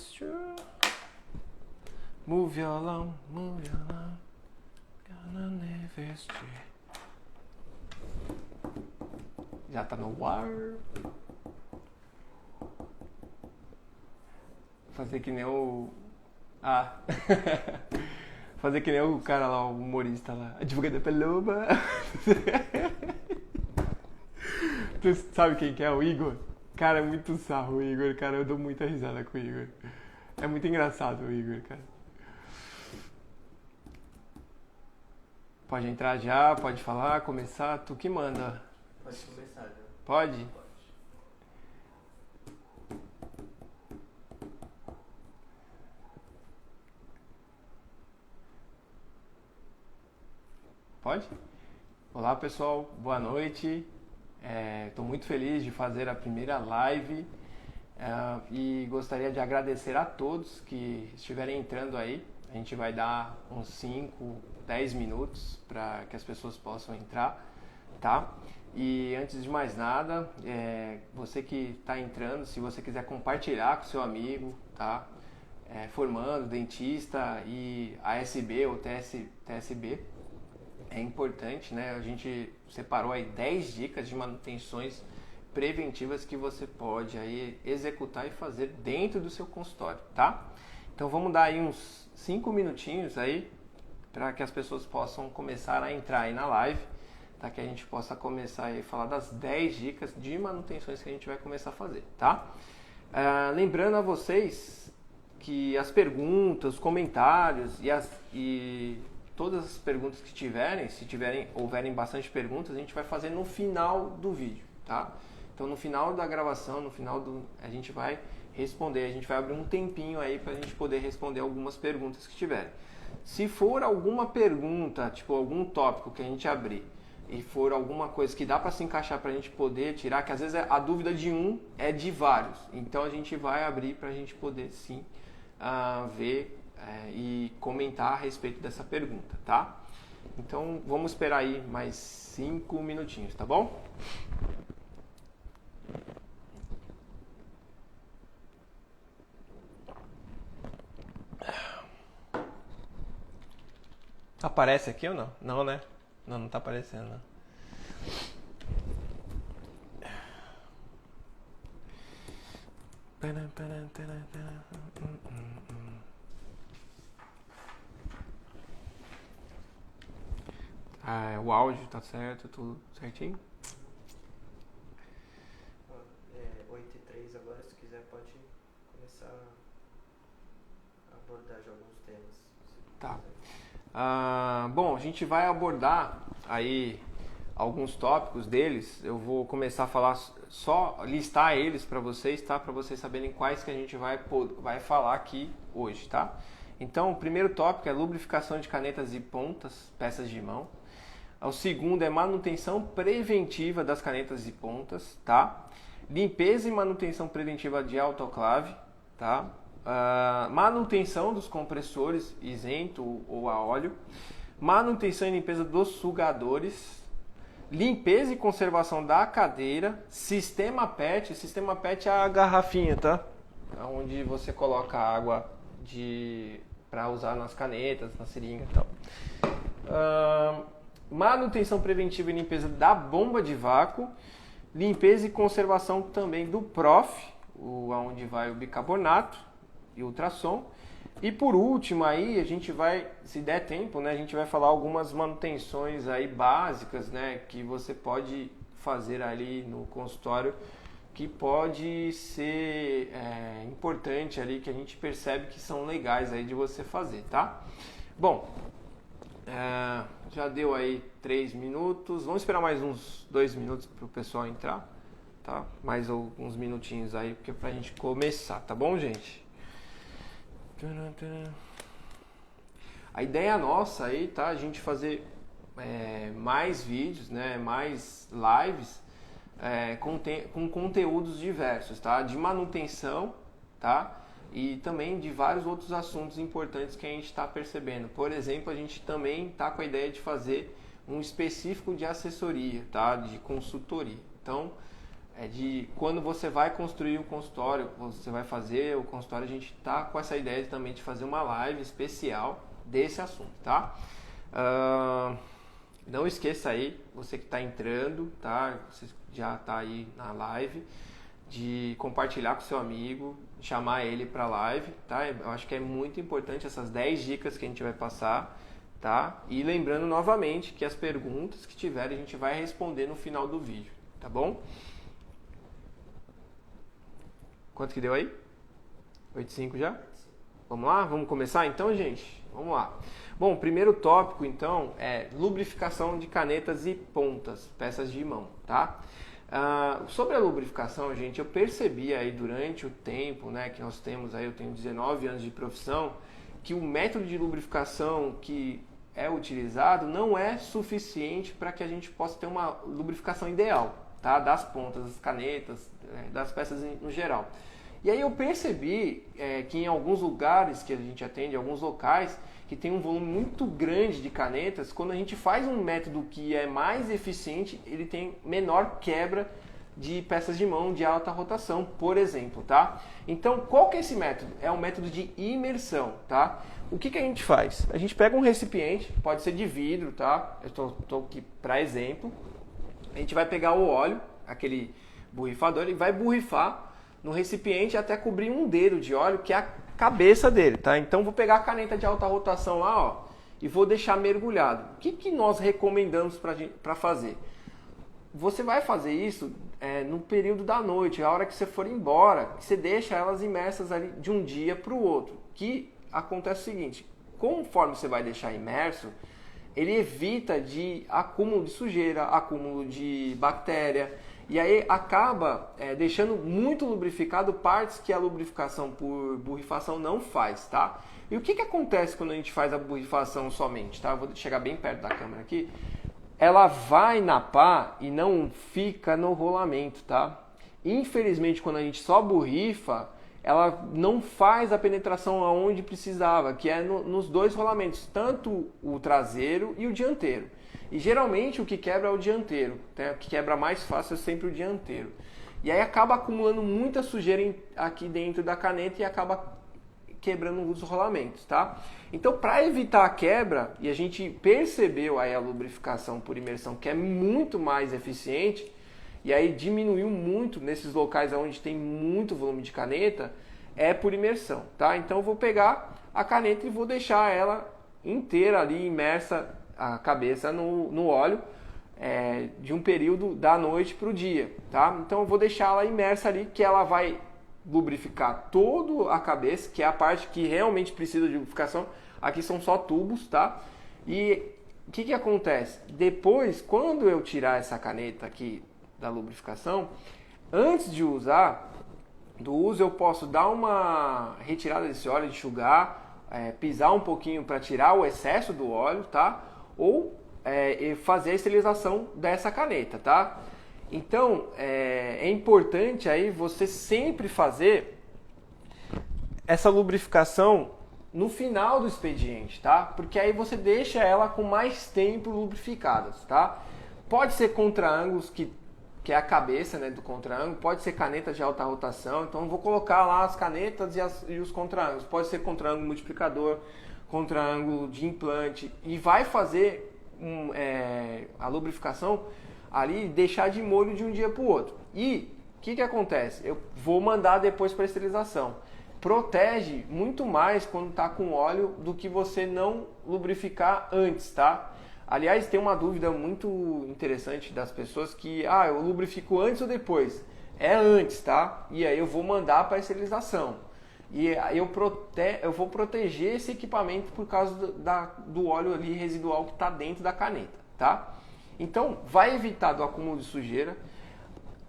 true. Move along, gonna invest. Já tá no ar. Fazer que nem o... Fazer que nem o cara lá, o humorista lá. Advogada Paloma. Tu sabe quem que é? O Igor? Cara, é muito sarro o Igor, cara. Eu dou muita risada com o Igor. É muito engraçado o Igor, cara. Pode entrar já, pode falar, começar. Tu que manda. Pode começar, já. Pode? Pode. Pode? Olá, pessoal. Boa noite. Estou muito feliz de fazer a primeira live e gostaria de agradecer a todos que estiverem entrando aí. A gente vai dar uns 5, 10 minutos para que as pessoas possam entrar, tá? E antes de mais nada, você que está entrando, se você quiser compartilhar com seu amigo, tá? Formando, dentista e ASB ou TSB, é importante, né? A gente separou aí 10 dicas de manutenções preventivas que você pode aí executar e fazer dentro do seu consultório, tá? Então vamos dar aí uns 5 minutinhos aí para que as pessoas possam começar a entrar aí na live, tá? Que a gente possa começar aí a falar das 10 dicas de manutenções que a gente vai começar a fazer, tá? Lembrando a vocês que as perguntas, os comentários e todas as perguntas que tiverem, se houverem bastante perguntas, a gente vai fazer no final do vídeo, tá? Então no final da gravação, a gente vai responder, a gente vai abrir um tempinho aí para a gente poder responder algumas perguntas que tiverem. Se for alguma pergunta, tipo algum tópico que a gente abrir e for alguma coisa que dá para se encaixar para a gente poder tirar, que às vezes a dúvida de um é de vários, então a gente vai abrir para a gente poder sim ver e comentar a respeito dessa pergunta, tá? Então vamos esperar aí mais 5 minutinhos, tá bom? Aparece aqui ou não? Não, né? Não tá aparecendo, não. O áudio tá certo, tudo certinho? 8h03 agora, se quiser pode começar a abordar já alguns temas. Tá. Bom, a gente vai abordar aí alguns tópicos deles. Eu vou começar a falar, só listar eles para vocês, tá? Para vocês saberem quais que a gente vai falar aqui hoje, tá? Então, o primeiro tópico é lubrificação de canetas e pontas, peças de mão. O segundo é manutenção preventiva das canetas e pontas, tá? Limpeza e manutenção preventiva de autoclave, tá? Manutenção dos compressores isento ou a óleo. Manutenção e limpeza dos sugadores. Limpeza e conservação da cadeira. Sistema PET. Sistema PET é a garrafinha, tá? Onde você coloca água para usar nas canetas, na seringa e tal. Manutenção preventiva e limpeza da bomba de vácuo, limpeza e conservação também do PROF, onde vai o bicarbonato e ultrassom. E por último aí a gente vai, se der tempo, né, a gente vai falar algumas manutenções aí básicas, né, que você pode fazer ali no consultório, que pode ser importante ali, que a gente percebe que são legais aí de você fazer, tá? Bom, já deu aí 3 minutos. Vamos esperar mais uns 2 minutos para o pessoal entrar, tá? Mais alguns minutinhos aí, porque pra gente começar, tá bom, gente? A ideia nossa aí, tá? A gente fazer mais vídeos, né? Mais lives com conteúdos diversos, tá? De manutenção, tá? E também de vários outros assuntos importantes que a gente está percebendo. Por exemplo, a gente também está com a ideia de fazer um específico de assessoria, tá? De consultoria. Então, É de quando você vai construir um consultório, você vai fazer o consultório, a gente tá com essa ideia também de fazer uma live especial desse assunto, tá? Não esqueça aí, você que está entrando, tá? Você já está aí na live, de compartilhar com seu amigo, chamar ele para a live, tá? Eu acho que é muito importante essas 10 dicas que a gente vai passar, tá? E lembrando novamente que as perguntas que tiverem a gente vai responder no final do vídeo, tá bom? Quanto que deu aí? 8,5 já? Vamos lá? Vamos começar então, gente? Vamos lá. Bom, o primeiro tópico então é lubrificação de canetas e pontas, peças de mão, tá? Sobre a lubrificação, gente, eu percebi aí durante o tempo, né, que nós temos aí, eu tenho 19 anos de profissão, que o método de lubrificação que é utilizado não é suficiente para que a gente possa ter uma lubrificação ideal, tá? Das pontas, das canetas, das peças no geral. E aí eu percebi que em alguns lugares que a gente atende, alguns locais que tem um volume muito grande de canetas, quando a gente faz um método que é mais eficiente, ele tem menor quebra de peças de mão de alta rotação, por exemplo, tá? Então, qual que é esse método? É um método de imersão, tá? O que a gente faz? A gente pega um recipiente, pode ser de vidro, tá? Eu tô aqui para exemplo. A gente vai pegar o óleo, aquele borrifador, ele vai borrifar no recipiente até cobrir um dedo de óleo, que é a cabeça dele, tá? Então vou pegar a caneta de alta rotação lá, ó, e vou deixar mergulhado. O que nós recomendamos para fazer? Você vai fazer isso no período da noite, a hora que você for embora, você deixa elas imersas ali de um dia para o outro. Que acontece o seguinte, conforme você vai deixar imerso, ele evita de acúmulo de sujeira, acúmulo de bactéria, e aí acaba deixando muito lubrificado partes que a lubrificação por borrifação não faz, tá? E o que acontece quando a gente faz a borrifação somente, tá? Eu vou chegar bem perto da câmera aqui. Ela vai na pá e não fica no rolamento, tá? Infelizmente, quando a gente só borrifa, ela não faz a penetração aonde precisava, que é nos dois rolamentos, tanto o traseiro e o dianteiro. E geralmente o que quebra é o dianteiro, né? O que quebra mais fácil é sempre o dianteiro. E aí acaba acumulando muita sujeira aqui dentro da caneta e acaba quebrando os rolamentos, tá? Então, para evitar a quebra, e a gente percebeu aí a lubrificação por imersão, que é muito mais eficiente, e aí diminuiu muito nesses locais onde tem muito volume de caneta, é por imersão, tá? Então eu vou pegar a caneta e vou deixar ela inteira ali imersa, a cabeça no óleo, de um período da noite para o dia, tá? Então eu vou deixar ela imersa ali, que ela vai lubrificar toda a cabeça, que é a parte que realmente precisa de lubrificação. Aqui são só tubos, tá? E o que acontece? Depois, quando eu tirar essa caneta aqui da lubrificação, antes de usar, eu posso dar uma retirada desse óleo, enxugar, pisar um pouquinho para tirar o excesso do óleo, tá? Ou fazer a esterilização dessa caneta, tá? Então, é importante aí você sempre fazer essa lubrificação no final do expediente, tá? Porque aí você deixa ela com mais tempo lubrificada, tá? Pode ser contra-ângulos, que é a cabeça, né, do contra-ângulo, pode ser canetas de alta rotação, então eu vou colocar lá as canetas e os contra-ângulos. Pode ser contra-ângulo multiplicador, contra-ângulo de implante, e vai fazer a lubrificação ali, deixar de molho de um dia para o outro. E o que acontece? Eu vou mandar depois para esterilização. Protege muito mais quando está com óleo do que você não lubrificar antes, tá? Aliás, tem uma dúvida muito interessante das pessoas que, eu lubrifico antes ou depois? É antes, tá? E aí eu vou mandar para esterilização. E aí eu vou proteger esse equipamento por causa do óleo ali residual que está dentro da caneta, tá? Então, vai evitar do acúmulo de sujeira,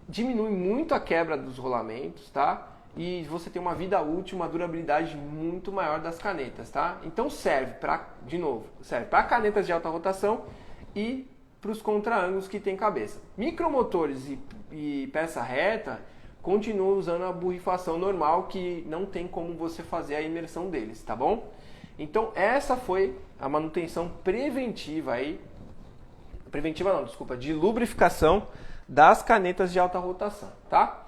diminui muito a quebra dos rolamentos, tá? E você tem uma vida útil, uma durabilidade muito maior das canetas, tá? Então serve para canetas de alta rotação e para os contra-ângulos que tem cabeça. Micromotores e peça reta continuam usando a borrifação normal, que não tem como você fazer a imersão deles, tá bom? Então essa foi a manutenção preventiva aí preventiva não, desculpa, de lubrificação das canetas de alta rotação, tá?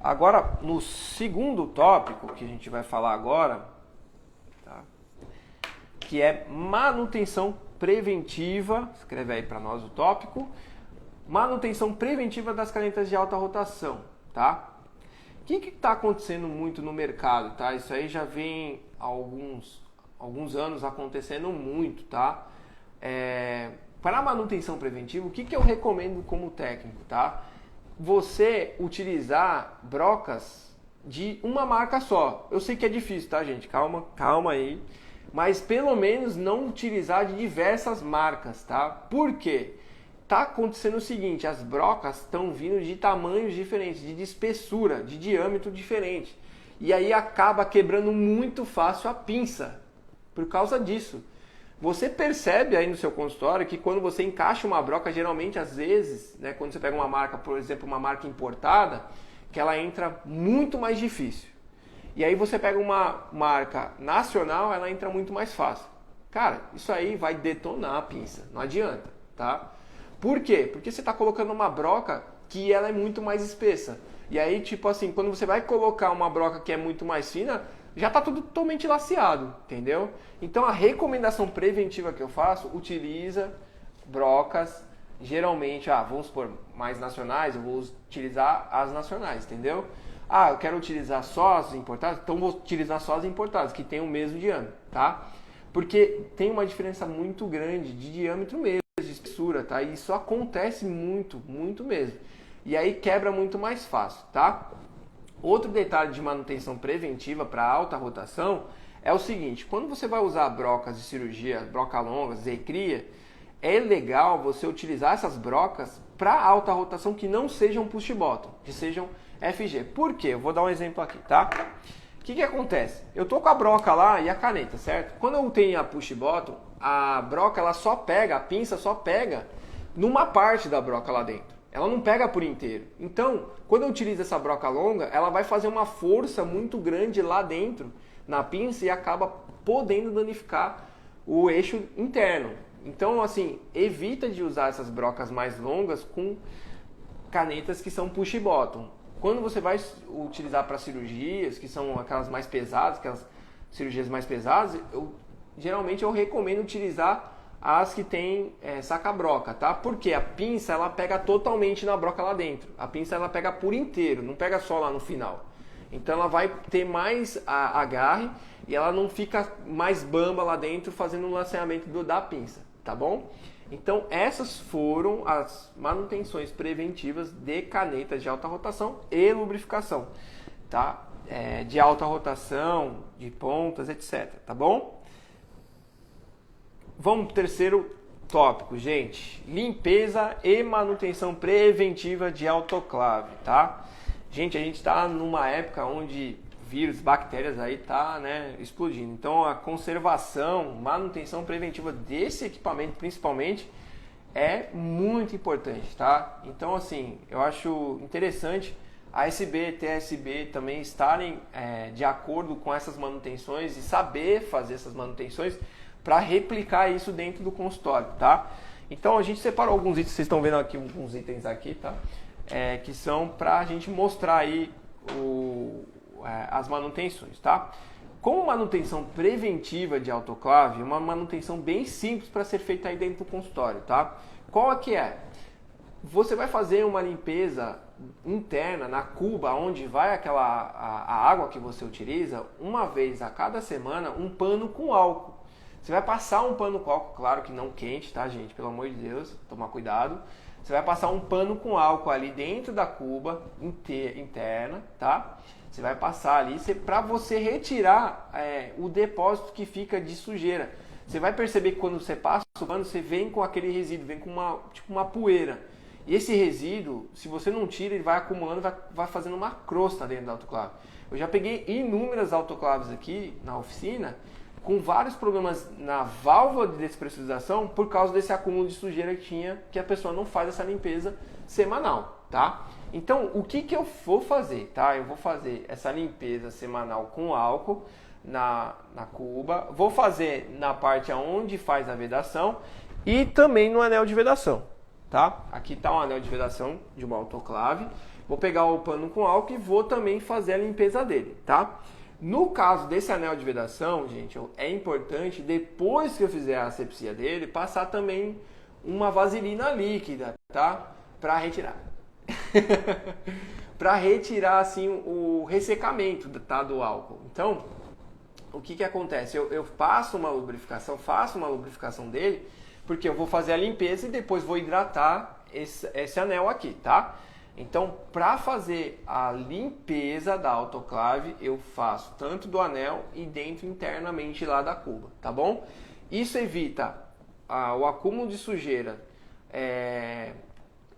Agora, no segundo tópico que a gente vai falar agora, tá? Que é manutenção preventiva, escreve aí para nós o tópico, manutenção preventiva das canetas de alta rotação, tá? O que está acontecendo muito no mercado, tá? Isso aí já vem há alguns anos acontecendo muito, tá? Para a manutenção preventiva, o que eu recomendo como técnico, tá? Você utilizar brocas de uma marca só. Eu sei que é difícil, tá, gente? Calma aí. Mas pelo menos não utilizar de diversas marcas, tá? Por quê? Tá acontecendo o seguinte, as brocas estão vindo de tamanhos diferentes, de espessura, de diâmetro diferente. E aí acaba quebrando muito fácil a pinça por causa disso. Você percebe aí no seu consultório que quando você encaixa uma broca, geralmente às vezes, né, quando você pega uma marca, por exemplo, uma marca importada, que ela entra muito mais difícil. E aí você pega uma marca nacional, ela entra muito mais fácil. Cara, isso aí vai detonar a pinça, não adianta, tá? Por quê? Porque você está colocando uma broca que ela é muito mais espessa. E aí, tipo assim, quando você vai colocar uma broca que é muito mais fina, já está tudo totalmente laceado, entendeu? Então a recomendação preventiva que eu faço, utiliza brocas, geralmente, vamos supor, mais nacionais, eu vou utilizar as nacionais, entendeu? Eu quero utilizar só as importadas, então vou utilizar só as importadas, que tem o mesmo diâmetro, tá? Porque tem uma diferença muito grande de diâmetro mesmo, de espessura, tá? E isso acontece muito, muito mesmo. E aí quebra muito mais fácil, tá? Outro detalhe de manutenção preventiva para alta rotação é o seguinte, quando você vai usar brocas de cirurgia, broca longa, Z-cria, é legal você utilizar essas brocas para alta rotação que não sejam push bottom, que sejam FG. Por quê? Eu vou dar um exemplo aqui, tá? O que acontece? Eu tô com a broca lá e a caneta, certo? Quando eu tenho a push bottom, a broca ela só pega, a pinça só pega numa parte da broca lá dentro. Ela não pega por inteiro. Então, quando eu utilizo essa broca longa, ela vai fazer uma força muito grande lá dentro na pinça e acaba podendo danificar o eixo interno. Então, assim, evita de usar essas brocas mais longas com canetas que são push bottom. Quando você vai utilizar para cirurgias, que são aquelas mais pesadas, aquelas cirurgias mais pesadas, geralmente eu recomendo utilizar as que tem saca-broca, tá? Porque a pinça ela pega totalmente na broca lá dentro. A pinça ela pega por inteiro, não pega só lá no final. Então ela vai ter mais agarre e ela não fica mais bamba lá dentro fazendo o laceamento da pinça, tá bom? Então essas foram as manutenções preventivas de canetas de alta rotação e lubrificação, tá? De alta rotação, de pontas, etc, tá bom? Vamos pro terceiro tópico, gente. Limpeza e manutenção preventiva de autoclave, tá? Gente, a gente está numa época onde vírus, bactérias aí tá, né, explodindo. Então a conservação, manutenção preventiva desse equipamento, principalmente, é muito importante, tá? Então, assim, eu acho interessante a ASB, TSB também estarem de acordo com essas manutenções e saber fazer essas manutenções para replicar isso dentro do consultório, tá? Então a gente separou alguns itens, vocês estão vendo aqui alguns itens aqui, tá? Que são para a gente mostrar aí as manutenções, tá? Como manutenção preventiva de autoclave, uma manutenção bem simples para ser feita aí dentro do consultório, tá? Qual é que é? Você vai fazer uma limpeza interna na cuba onde vai a água que você utiliza, uma vez a cada semana, um pano com álcool. Você vai passar um pano com álcool, claro que não quente, tá, gente? Pelo amor de Deus, tomar cuidado. Você vai passar um pano com álcool ali dentro da cuba interna, tá? Você vai passar ali para você retirar o depósito que fica de sujeira. Você vai perceber que quando você passa o pano, você vem com aquele resíduo, vem com uma poeira. E esse resíduo, se você não tira, ele vai acumulando, vai fazendo uma crosta dentro da autoclave. Eu já peguei inúmeras autoclaves aqui na oficina com vários problemas na válvula de despressurização por causa desse acúmulo de sujeira que tinha, que a pessoa não faz essa limpeza semanal, tá? Então, o que eu vou fazer, tá? Eu vou fazer essa limpeza semanal com álcool na cuba, vou fazer na parte onde faz a vedação e também no anel de vedação, tá? Aqui está um anel de vedação de uma autoclave. Vou pegar o pano com álcool e vou também fazer a limpeza dele, tá? No caso desse anel de vedação, gente, é importante, depois que eu fizer a asepsia dele, passar também uma vaselina líquida, tá? Para retirar. Para retirar, assim, o ressecamento, tá, do álcool. Então, o que acontece? Eu faço uma lubrificação dele, porque eu vou fazer a limpeza e depois vou hidratar esse anel aqui, tá? Então, para fazer a limpeza da autoclave, eu faço tanto do anel e dentro internamente lá da cuba, tá bom? Isso evita o acúmulo de sujeira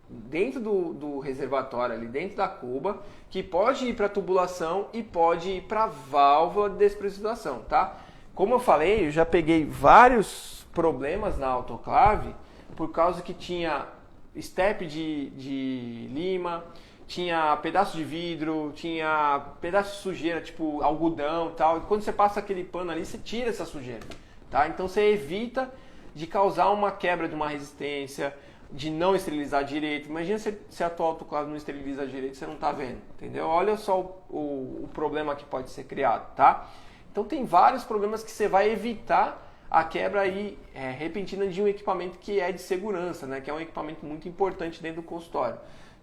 dentro do reservatório, ali dentro da cuba, que pode ir para a tubulação e pode ir para a válvula de despressurização, tá? Como eu falei, eu já peguei vários problemas na autoclave por causa que tinha estepe de lima, tinha pedaço de vidro, tinha pedaço de sujeira, tipo algodão e tal. E quando você passa aquele pano ali, você tira essa sujeira, tá? Então você evita de causar uma quebra de uma resistência, de não esterilizar direito. Imagina se a tua autoclave não esteriliza direito, você não tá vendo, entendeu? Olha só o problema que pode ser criado, tá? Então tem vários problemas que você vai evitar a quebra aí, repentina de um equipamento que é de segurança, né? Que é um equipamento muito importante dentro do consultório,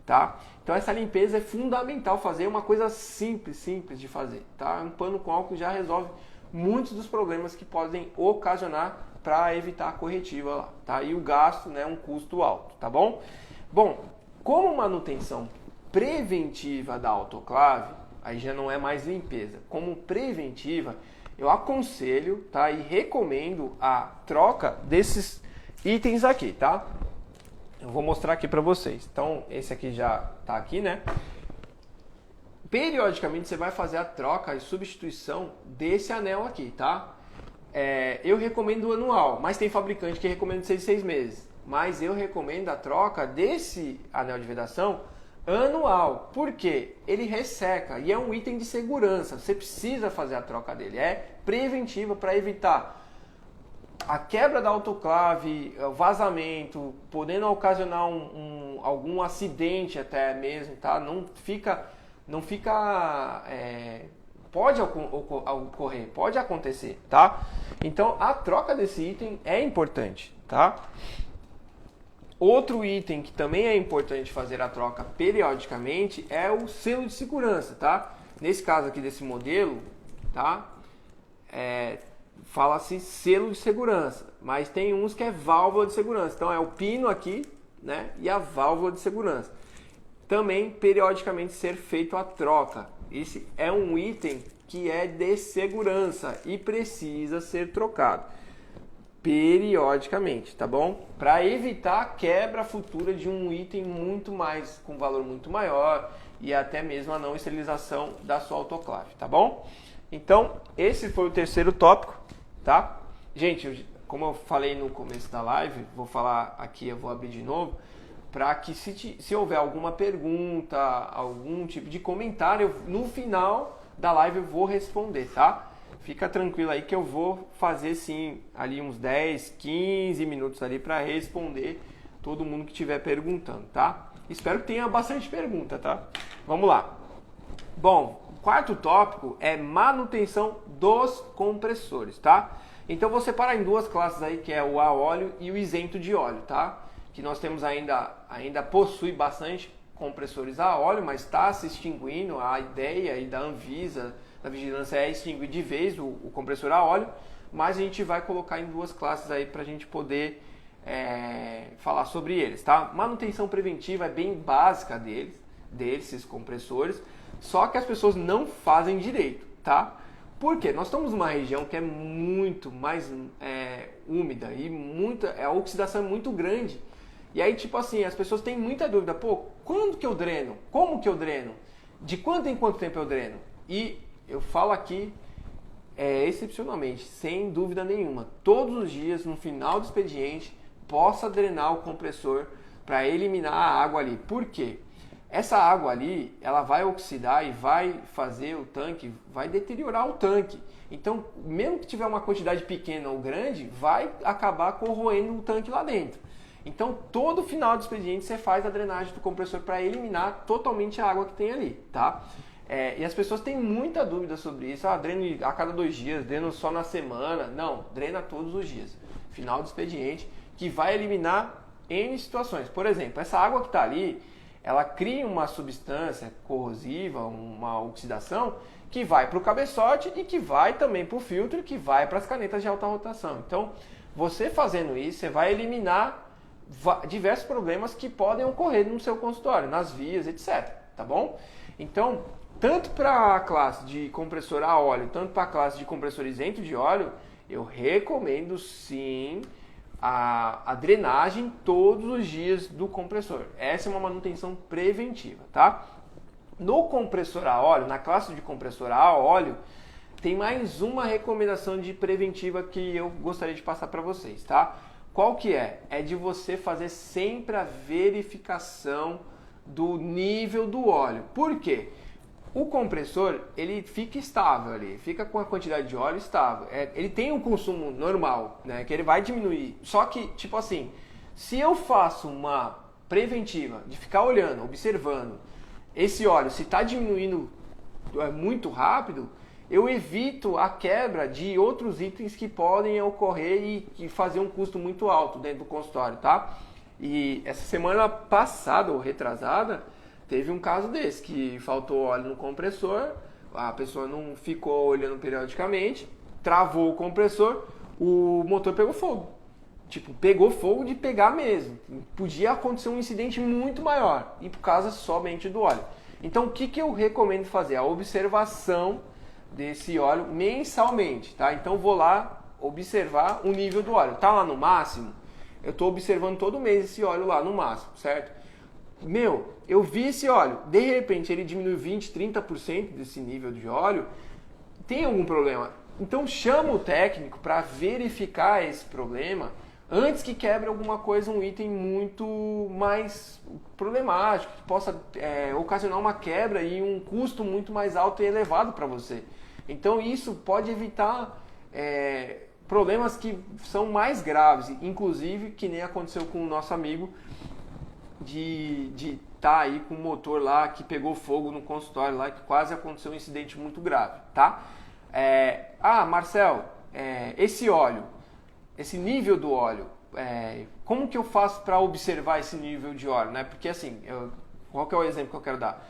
tá? Então essa limpeza é fundamental fazer, uma coisa simples de fazer, tá? Um pano com álcool já resolve muitos dos problemas que podem ocasionar para evitar a corretiva lá, tá? E o gasto, né, um custo alto, tá bom? Bom, como manutenção preventiva da autoclave, aí já não é mais limpeza. Como preventiva, eu aconselho, tá, e recomendo a troca desses itens aqui, tá? Eu vou mostrar aqui para vocês. Então, esse aqui já tá aqui, né? Periodicamente você vai fazer a troca e substituição desse anel aqui, tá? Eu recomendo anual, mas tem fabricante que recomenda de 6 em 6 meses. Mas eu recomendo a troca desse anel de vedação anual. Por quê? Ele resseca e é um item de segurança. Você precisa fazer a troca dele. É preventiva para evitar a quebra da autoclave, o vazamento, podendo ocasionar algum acidente até mesmo, tá? Pode ocorrer, pode acontecer, tá? Então a troca desse item é importante, tá? Outro item que também é importante fazer a troca periodicamente é o selo de segurança, tá? Nesse caso aqui desse modelo, tá? Fala-se selo de segurança, mas tem uns que é válvula de segurança. Então é o pino aqui, né? E a válvula de segurança. Também periodicamente ser feito a troca. Esse é um item que é de segurança e precisa ser trocado periodicamente, tá bom? Para evitar a quebra futura de um item com valor muito maior e até mesmo a não esterilização da sua autoclave, tá bom? Então, esse foi o terceiro tópico, tá? Gente, como eu falei no começo da live, vou falar aqui, eu vou abrir de novo, para que se houver alguma pergunta, algum tipo de comentário, no final da live eu vou responder, tá? Fica tranquilo aí que eu vou fazer sim ali uns 10, 15 minutos ali para responder todo mundo que estiver perguntando, tá? Espero que tenha bastante pergunta, tá? Vamos lá. Bom, o quarto tópico é manutenção dos compressores, tá? Então vou separar em duas classes aí, que é o a óleo e o isento de óleo, tá? Que nós temos ainda possui bastante compressores a óleo, mas está se extinguindo. A ideia aí da Anvisa, da vigilância, é extinguir de vez o compressor a óleo, mas a gente vai colocar em duas classes aí para a gente poder falar sobre eles, tá? Manutenção preventiva é bem básica desses compressores, só que as pessoas não fazem direito, tá? Por quê? Nós estamos numa região que é muito mais úmida e a oxidação é muito grande. E aí, tipo assim, as pessoas têm muita dúvida. Pô, quando que eu dreno? Como que eu dreno? De quanto em quanto tempo eu dreno? E eu falo aqui, excepcionalmente, sem dúvida nenhuma, todos os dias, no final do expediente, possa drenar o compressor para eliminar a água ali. Por quê? essa água ali, ela vai oxidar e vai fazer o tanque, vai deteriorar o tanque. Então, mesmo que tiver uma quantidade pequena ou grande, vai acabar corroendo o tanque lá dentro. Então, todo final do expediente você faz a drenagem do compressor para eliminar totalmente a água que tem ali, tá? E as pessoas têm muita dúvida sobre isso. Dreno a cada 2 dias, dreno só na semana. Não, drena todos os dias. Final do expediente, que vai eliminar N situações. Por exemplo, essa água que está ali, ela cria uma substância corrosiva, uma oxidação, que vai para o cabeçote e que vai também para o filtro, que vai para as canetas de alta rotação. Então, você fazendo isso, você vai eliminar diversos problemas que podem ocorrer no seu consultório, nas vias, etc. Tá bom? Então, tanto para a classe de compressor a óleo, tanto para a classe de compressor isento de óleo, eu recomendo sim a drenagem todos os dias do compressor. Essa é uma manutenção preventiva, tá? No compressor a óleo, na classe de compressor a óleo, tem mais uma recomendação de preventiva que eu gostaria de passar para vocês, tá? Qual que é? É de você fazer sempre a verificação do nível do óleo. Por quê? O compressor, ele fica estável ali, fica com a quantidade de óleo estável. Ele tem um consumo normal, né, que ele vai diminuir. Só que, tipo assim, se eu faço uma preventiva de ficar olhando, observando esse óleo, se está diminuindo muito rápido, eu evito a quebra de outros itens que podem ocorrer e fazer um custo muito alto dentro do consultório, tá? E essa semana passada ou retrasada, teve um caso desse, que faltou óleo no compressor, a pessoa não ficou olhando periodicamente, travou o compressor, o motor pegou fogo. Tipo, pegou fogo de pegar mesmo. Podia acontecer um incidente muito maior, e por causa somente do óleo. Então, o que eu recomendo fazer? A observação desse óleo mensalmente, tá? Então, vou lá observar o nível do óleo. Tá lá no máximo? Eu estou observando todo mês esse óleo lá no máximo, certo? Eu vi esse óleo, de repente ele diminui 20, 30% desse nível de óleo, tem algum problema? Então chama o técnico para verificar esse problema antes que quebre alguma coisa, um item muito mais problemático, que possa ocasionar uma quebra e um custo muito mais alto e elevado para você. Então isso pode evitar problemas que são mais graves, inclusive que nem aconteceu com o nosso amigo, de estar aí com o motor lá que pegou fogo no consultório lá, que quase aconteceu um incidente muito grave, tá? Marcel, esse óleo, esse nível do óleo, como que eu faço para observar esse nível de óleo, né? Porque assim, qual que é o exemplo que eu quero dar?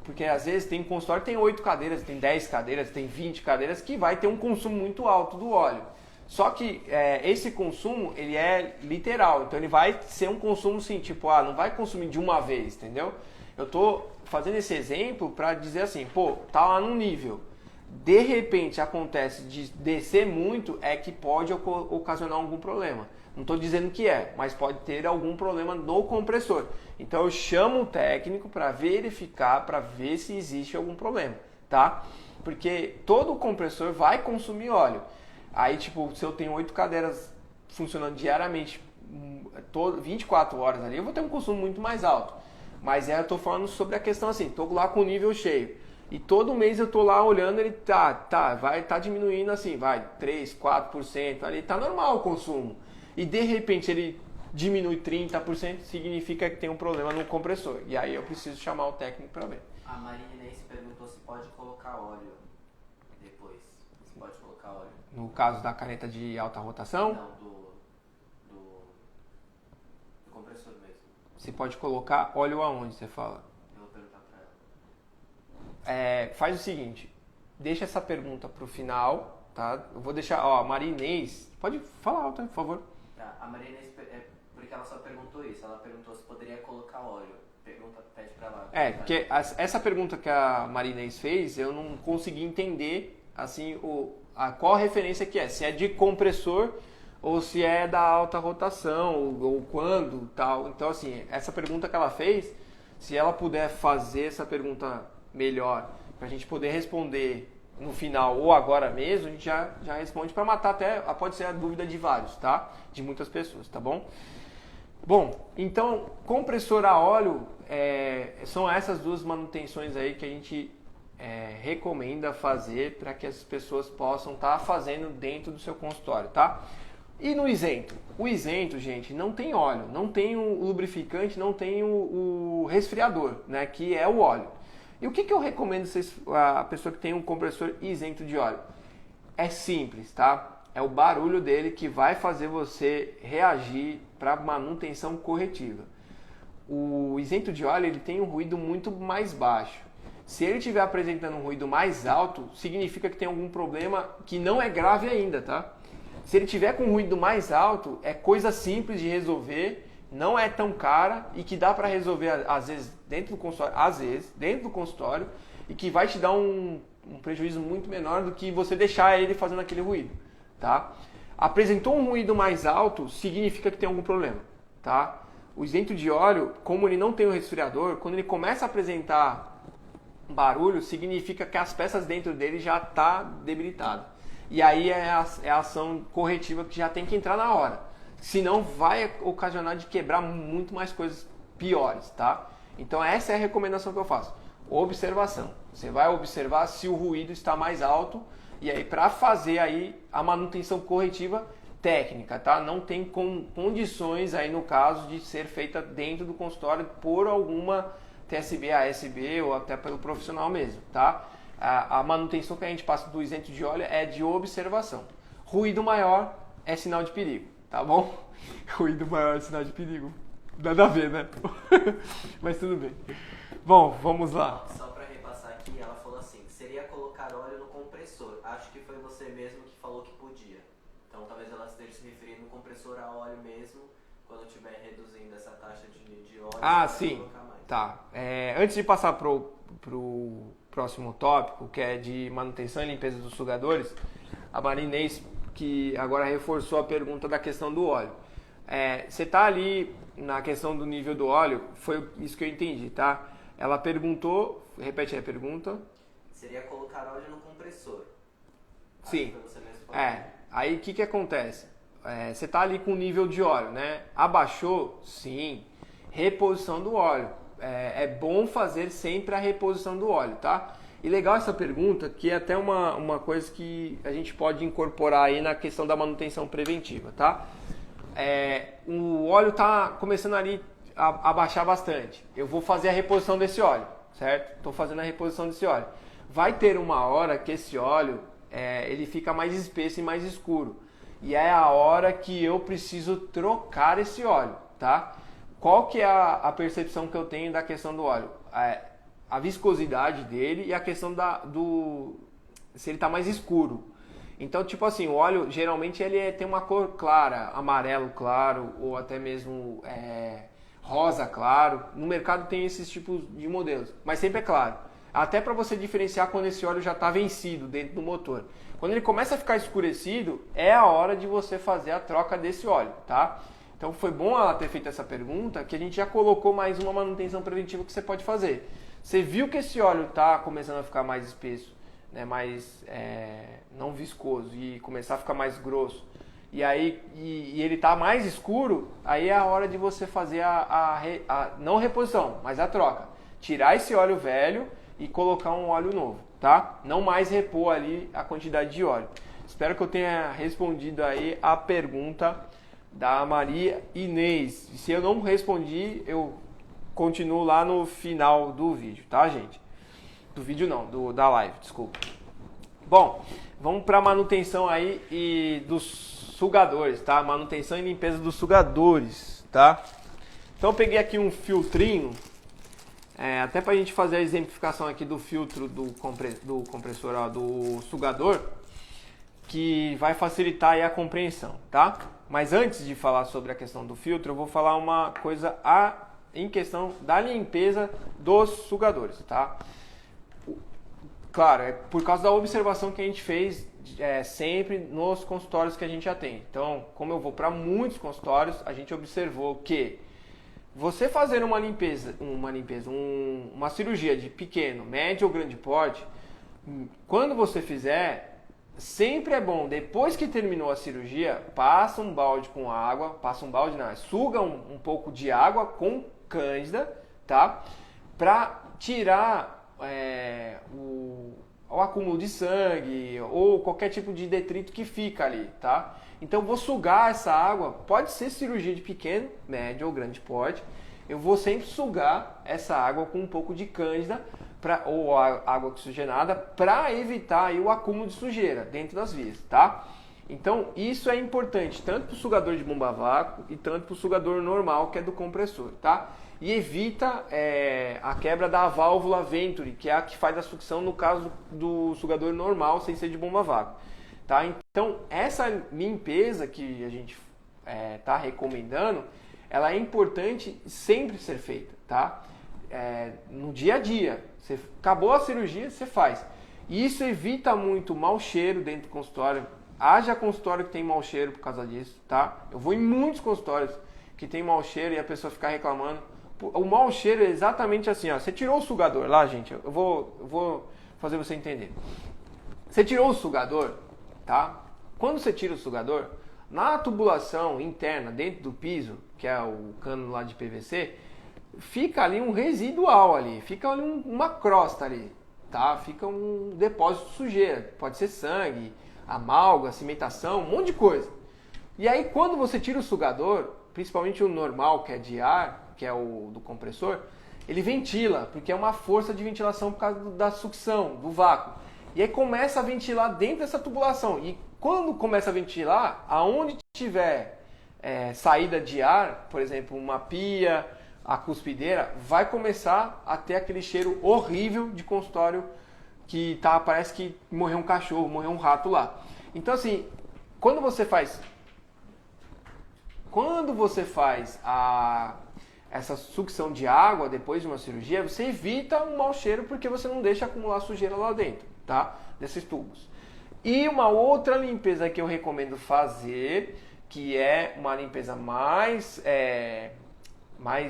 Porque às vezes tem um consultório que tem 8 cadeiras, tem 10 cadeiras, tem 20 cadeiras, que vai ter um consumo muito alto do óleo. Só que esse consumo, ele é literal, então ele vai ser um consumo assim, tipo, não vai consumir de uma vez, entendeu? Eu tô fazendo esse exemplo para dizer assim, tá lá num nível, de repente acontece de descer muito, que pode ocasionar algum problema. Não estou dizendo que mas pode ter algum problema no compressor. Então eu chamo o técnico para verificar, para ver se existe algum problema, tá? Porque todo compressor vai consumir óleo. Aí, tipo, se eu tenho 8 cadeiras funcionando diariamente, 24 horas ali, eu vou ter um consumo muito mais alto. Mas eu tô falando sobre a questão assim, tô lá com o nível cheio. E todo mês eu tô lá olhando, ele tá diminuindo assim, 3, 4%, ali tá normal o consumo. E de repente ele diminui 30%, significa que tem um problema no compressor. E aí eu preciso chamar o técnico para ver. A Maria Inês perguntou se pode colocar óleo depois. Se pode colocar óleo. No caso da caneta de alta rotação? Não, do compressor mesmo. Você pode colocar óleo aonde, você fala? Eu vou perguntar pra ela. Faz o seguinte, deixa essa pergunta pro final, tá? Eu vou deixar, a Maria Inês, pode falar alto, por favor. Tá, a Maria Inês, porque ela só perguntou isso, ela perguntou se poderia colocar óleo. Pede pra ela. Porque essa pergunta que a Maria Inês fez, eu não consegui entender, assim, qual a referência que é, se é de compressor ou se é da alta rotação, ou quando, tal. Então, assim, essa pergunta que ela fez, se ela puder fazer essa pergunta melhor, pra gente poder responder no final ou agora mesmo, a gente já responde para matar até, pode ser a dúvida de vários, tá? De muitas pessoas, tá bom? Bom, então compressor a óleo são essas duas manutenções aí que a gente recomenda fazer para que as pessoas possam estar fazendo dentro do seu consultório, tá? E no isento? O isento, gente, não tem óleo, não tem o lubrificante, não tem o resfriador, né? Que é o óleo. E o que eu recomendo a pessoa que tem um compressor isento de óleo? É simples, tá? É o barulho dele que vai fazer você reagir para manutenção corretiva. O isento de óleo ele tem um ruído muito mais baixo. Se ele estiver apresentando um ruído mais alto, significa que tem algum problema que não é grave ainda, tá? Se ele tiver com um ruído mais alto, é coisa simples de resolver, não é tão cara e que dá para resolver às vezes dentro do consultório, e que vai te dar um prejuízo muito menor do que você deixar ele fazendo aquele ruído, tá? Apresentou um ruído mais alto, significa que tem algum problema, tá? O isento de óleo, como ele não tem o resfriador, quando ele começa a apresentar barulho, significa que as peças dentro dele já tá debilitada. E aí é a ação corretiva que já tem que entrar na hora. Senão vai ocasionar de quebrar muito mais coisas piores, tá? Então essa é a recomendação que eu faço. Observação. Você vai observar se o ruído está mais alto e aí para fazer aí a manutenção corretiva técnica, tá? Não tem condições aí no caso de ser feita dentro do consultório por alguma TSB, ASB ou até pelo profissional mesmo, tá? A manutenção que a gente passa do isento de óleo é de observação. Ruído maior é sinal de perigo, tá bom? Ruído maior é sinal de perigo. Nada a ver, né? Mas tudo bem. Bom, vamos lá. Só para repassar aqui, ela falou assim, seria colocar óleo no compressor. Acho que foi você mesmo que falou que podia. Então talvez ela esteja se referindo no compressor a óleo mesmo, quando estiver reduzindo essa taxa de óleo. Ah, sim. Tá. Antes de passar pro próximo tópico, que é de manutenção e limpeza dos sugadores, a Marinês, que agora reforçou a pergunta da questão do óleo. Você está ali na questão do nível do óleo, foi isso que eu entendi, tá? Ela perguntou, repete aí a pergunta. Seria colocar óleo no compressor. Sim. Aí o que acontece? Você está ali com o nível de óleo, né? Abaixou? Sim. Reposição do óleo. É bom fazer sempre a reposição do óleo, tá? E legal essa pergunta, que é até uma coisa que a gente pode incorporar aí na questão da manutenção preventiva, tá? O óleo está começando ali a baixar bastante. Eu vou fazer a reposição desse óleo, certo? Estou fazendo a reposição desse óleo. Vai ter uma hora que esse óleo ele fica mais espesso e mais escuro. E é a hora que eu preciso trocar esse óleo, tá? Qual que é a percepção que eu tenho da questão do óleo? A viscosidade dele e a questão se ele está mais escuro. Então, tipo assim, o óleo geralmente ele tem uma cor clara, amarelo claro ou até mesmo rosa claro. No mercado tem esses tipos de modelos, mas sempre é claro. Até para você diferenciar quando esse óleo já está vencido dentro do motor. Quando ele começa a ficar escurecido, é a hora de você fazer a troca desse óleo, tá? Então foi bom ela ter feito essa pergunta, que a gente já colocou mais uma manutenção preventiva que você pode fazer. Você viu que esse óleo está começando a ficar mais espesso, né, mais não viscoso e começar a ficar mais grosso, e aí ele está mais escuro, aí é a hora de você fazer não reposição, mas a troca. Tirar esse óleo velho e colocar um óleo novo, tá? Não mais repor ali a quantidade de óleo. Espero que eu tenha respondido aí a pergunta da Maria Inês. Se eu não respondi, eu continuo lá no final do vídeo, tá, gente? Do vídeo não, da live, desculpa. Bom, vamos para manutenção aí e dos sugadores, tá? Manutenção e limpeza dos sugadores, tá? Então eu peguei aqui um filtrinho, até para a gente fazer a exemplificação aqui do filtro do compressor, do sugador, que vai facilitar aí a compreensão, tá? Mas antes de falar sobre a questão do filtro, eu vou falar uma coisa em questão da limpeza dos sugadores, tá? Claro, é por causa da observação que a gente fez sempre nos consultórios que a gente atende. Então, como eu vou para muitos consultórios, a gente observou que você fazer uma cirurgia de pequeno, médio ou grande porte, quando você fizer, sempre é bom, depois que terminou a cirurgia, passa um balde com água, passa um balde não, suga um pouco de água com cândida, tá? Pra tirar o acúmulo de sangue ou qualquer tipo de detrito que fica ali, tá? Então eu vou sugar essa água, pode ser cirurgia de pequeno, médio ou grande porte, eu vou sempre sugar essa água com um pouco de cândida ou água oxigenada para evitar aí o acúmulo de sujeira dentro das vias, tá? Então isso é importante tanto para o sugador de bomba a vácuo e tanto para o sugador normal que é do compressor, tá? E evita a quebra da válvula Venturi, que é a que faz a sucção no caso do sugador normal sem ser de bomba a vácuo, tá? Então essa limpeza que a gente tá recomendando, ela é importante sempre ser feita, tá? No dia a dia. Você acabou a cirurgia, você faz. E isso evita muito mau cheiro dentro do consultório. Haja consultório que tem mau cheiro por causa disso, tá? Eu vou em muitos consultórios que tem mau cheiro e a pessoa fica reclamando. O mau cheiro é exatamente assim, ó. Você tirou o sugador lá, gente. Eu vou fazer você entender. Você tirou o sugador, tá? Quando você tira o sugador, na tubulação interna, dentro do piso, que é o cano lá de PVC, fica ali um residual ali, fica ali uma crosta ali, tá? Fica um depósito de sujeira, pode ser sangue, amálgama, cimentação, um monte de coisa. E aí quando você tira o sugador, principalmente o normal, que é de ar, que é o do compressor, ele ventila, porque é uma força de ventilação por causa da sucção, do vácuo. E aí começa a ventilar dentro dessa tubulação. E quando começa a ventilar, aonde tiver saída de ar, por exemplo, uma pia, a cuspideira, vai começar a ter aquele cheiro horrível de consultório que parece que morreu um cachorro, morreu um rato lá. Então assim, quando você faz essa sucção de água depois de uma cirurgia, você evita um mau cheiro porque você não deixa acumular sujeira lá dentro, tá? Desses tubos. E uma outra limpeza que eu recomendo fazer, que é uma limpeza mais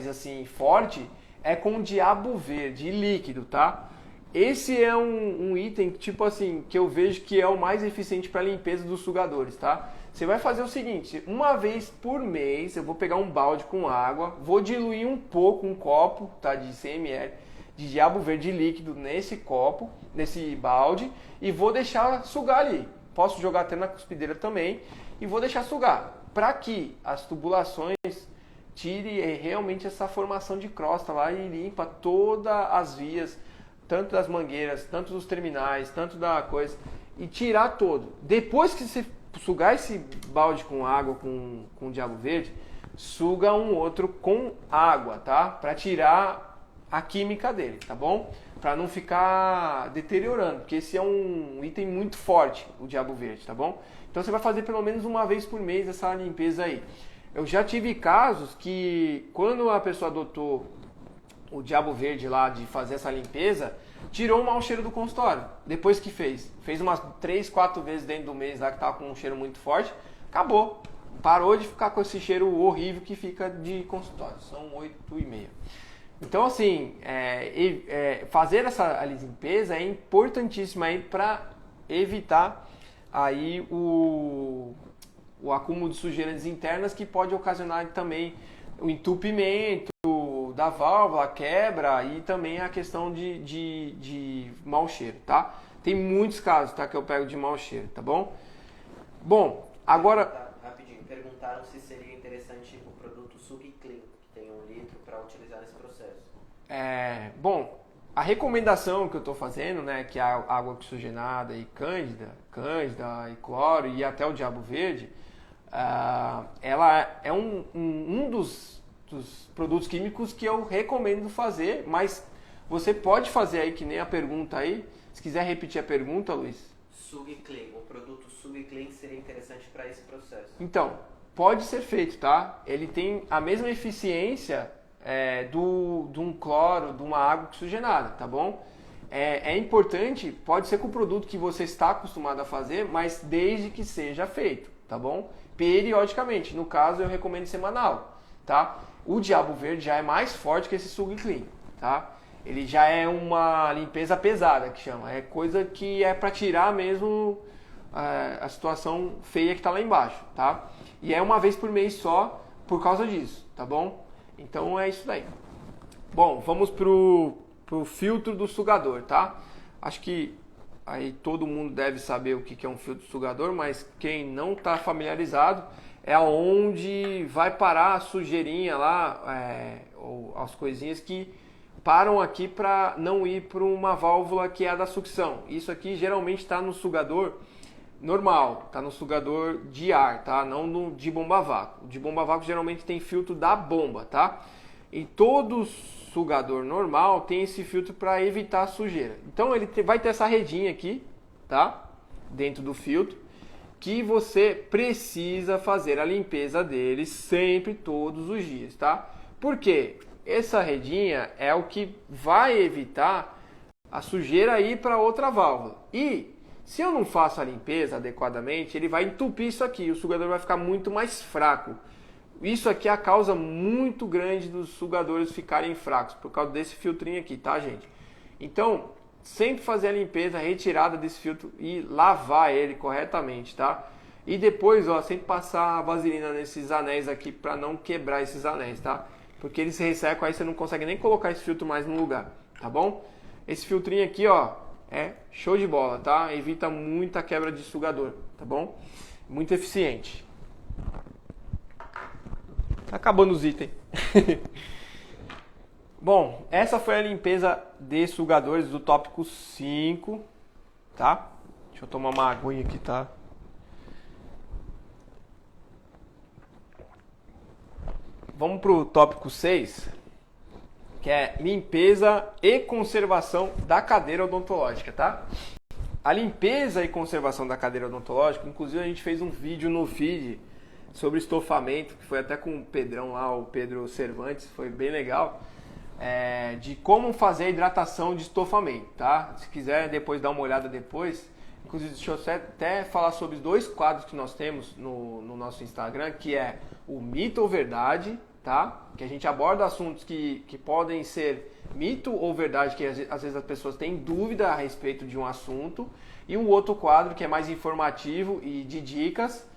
assim forte, é com diabo verde líquido, tá? Esse é um item tipo assim que eu vejo que é o mais eficiente para limpeza dos sugadores, tá? Você vai fazer o seguinte, uma vez por mês eu vou pegar um balde com água, vou diluir um pouco, um copo, tá, de 100 ml de diabo verde líquido nesse copo, nesse balde, e vou deixar sugar ali. Posso jogar até na cuspideira também e vou deixar sugar, para que as tubulações tire realmente essa formação de crosta lá e limpa todas as vias, tanto das mangueiras, tanto dos terminais, tanto da coisa, e tirar todo. Depois que você sugar esse balde com água, com diabo verde, suga um outro com água, tá? Para tirar a química dele, tá bom? Para não ficar deteriorando, porque esse é um item muito forte, o diabo verde, tá bom? Então você vai fazer pelo menos uma vez por mês essa limpeza aí. Eu já tive casos que quando a pessoa adotou o diabo verde lá de fazer essa limpeza, tirou o mau cheiro do consultório. Depois que fez umas 3, 4 vezes dentro do mês lá que tava com um cheiro muito forte, acabou. Parou de ficar com esse cheiro horrível que fica de consultório. São 8h30. Então assim, fazer essa limpeza é importantíssima aí para evitar aí o acúmulo de sujeiras internas que pode ocasionar também o entupimento da válvula, a quebra e também a questão de mau cheiro, tá? Tem muitos casos, tá, que eu pego de mau cheiro, tá bom? Bom, agora... Rapidinho, perguntaram se seria interessante o produto SugClean, que tem 1 litro, para utilizar nesse processo. Bom, a recomendação que eu estou fazendo, né, que é a água oxigenada e cândida e cloro e até o diabo verde, ela é um dos produtos químicos que eu recomendo fazer, mas você pode fazer aí que nem a pergunta aí. Se quiser repetir a pergunta, Luiz. SugClean, o produto SugClean seria interessante para esse processo. Então, pode ser feito, tá? Ele tem a mesma eficiência de um cloro, de uma água oxigenada, tá bom? É importante, pode ser com o produto que você está acostumado a fazer, mas desde que seja feito, tá bom? Periodicamente, no caso eu recomendo semanal, tá? O diabo verde já é mais forte que esse SugClean, tá? Ele já é uma limpeza pesada, que chama. É coisa que é para tirar mesmo a situação feia que está lá embaixo, tá? E é uma vez por mês só por causa disso, tá bom? Então é isso daí. Bom, vamos pro filtro do sugador, tá? Acho que aí todo mundo deve saber o que é um filtro sugador, mas quem não está familiarizado é onde vai parar a sujeirinha lá, ou as coisinhas que param aqui para não ir para uma válvula que é a da sucção. Isso aqui geralmente está no sugador normal, está no sugador de ar, tá? Não no de bomba a vácuo. O de bomba a vácuo geralmente tem filtro da bomba, tá? E todo sugador normal tem esse filtro para evitar a sujeira. Então ele vai ter essa redinha aqui, tá? Dentro do filtro, que você precisa fazer a limpeza dele sempre, todos os dias, tá? Por quê? Essa redinha é o que vai evitar a sujeira ir para outra válvula. E se eu não faço a limpeza adequadamente, ele vai entupir isso aqui, o sugador vai ficar muito mais fraco. Isso aqui é a causa muito grande dos sugadores ficarem fracos, por causa desse filtrinho aqui, tá, gente? Então, sempre fazer a limpeza, a retirada desse filtro e lavar ele corretamente, tá? E depois, ó, sempre passar a vaselina nesses anéis aqui para não quebrar esses anéis, tá? Porque eles se ressecam, aí você não consegue nem colocar esse filtro mais no lugar, tá bom? Esse filtrinho aqui, ó, é show de bola, tá? Evita muita quebra de sugador, tá bom? Muito eficiente. Tá acabando os itens. Bom, essa foi a limpeza de sugadores do tópico 5, tá? Deixa eu tomar uma aguinha aqui, tá? Vamos pro tópico 6, que é limpeza e conservação da cadeira odontológica, tá? A limpeza e conservação da cadeira odontológica, inclusive a gente fez um vídeo no feed sobre estofamento, que foi até com o Pedrão lá, o Pedro Cervantes, foi bem legal, de como fazer a hidratação de estofamento, tá? Se quiser depois dar uma olhada depois, inclusive deixa eu até falar sobre os 2 quadros que nós temos no nosso Instagram, que é o mito ou verdade, tá? Que a gente aborda assuntos que podem ser mito ou verdade, que às vezes as pessoas têm dúvida a respeito de um assunto, e um outro quadro que é mais informativo e de dicas,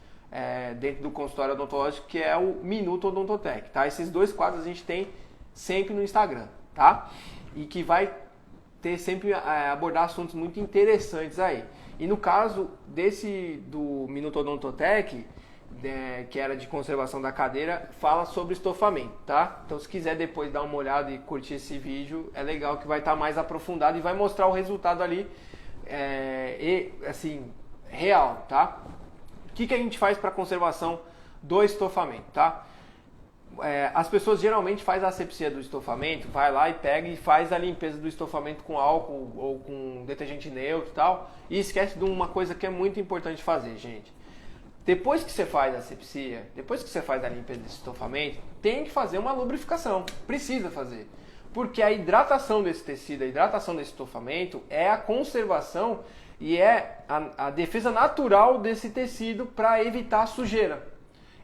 dentro do consultório odontológico, que é o Minuto Odontotec, tá? Esses 2 quadros a gente tem sempre no Instagram, tá? E que vai ter sempre abordar assuntos muito interessantes aí. E no caso do Minuto Odontotec, que era de conservação da cadeira, fala sobre estofamento, tá? Então se quiser depois dar uma olhada e curtir esse vídeo, é legal que vai estar mais aprofundado e vai mostrar o resultado ali, assim, real, tá? O que a gente faz para conservação do estofamento, tá? As pessoas geralmente fazem a asepsia do estofamento, vai lá e pega e faz a limpeza do estofamento com álcool ou com detergente neutro e tal, e esquece de uma coisa que é muito importante fazer, gente. Depois que você faz a asepsia, depois que você faz a limpeza desse estofamento, tem que fazer uma lubrificação, precisa fazer. Porque a hidratação desse tecido, a hidratação desse estofamento é a conservação e é a defesa natural desse tecido para evitar a sujeira.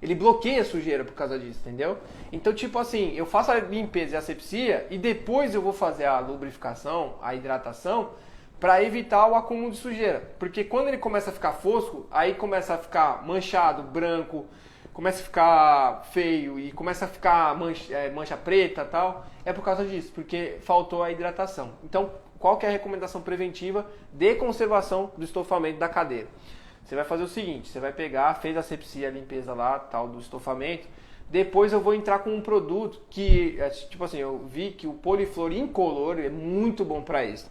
Ele bloqueia a sujeira por causa disso, entendeu? Então, tipo assim, eu faço a limpeza e a asepsia e depois eu vou fazer a lubrificação, a hidratação, para evitar o acúmulo de sujeira. Porque quando ele começa a ficar fosco, aí começa a ficar manchado, branco, começa a ficar feio e começa a ficar mancha preta e tal, é por causa disso, porque faltou a hidratação. Então, qual que é a recomendação preventiva de conservação do estofamento da cadeira? Você vai fazer o seguinte, você vai pegar, fez a asepsia, a limpeza lá, tal, do estofamento, depois eu vou entrar com um produto que, tipo assim, eu vi que o Poliflor Incolor é muito bom para isso.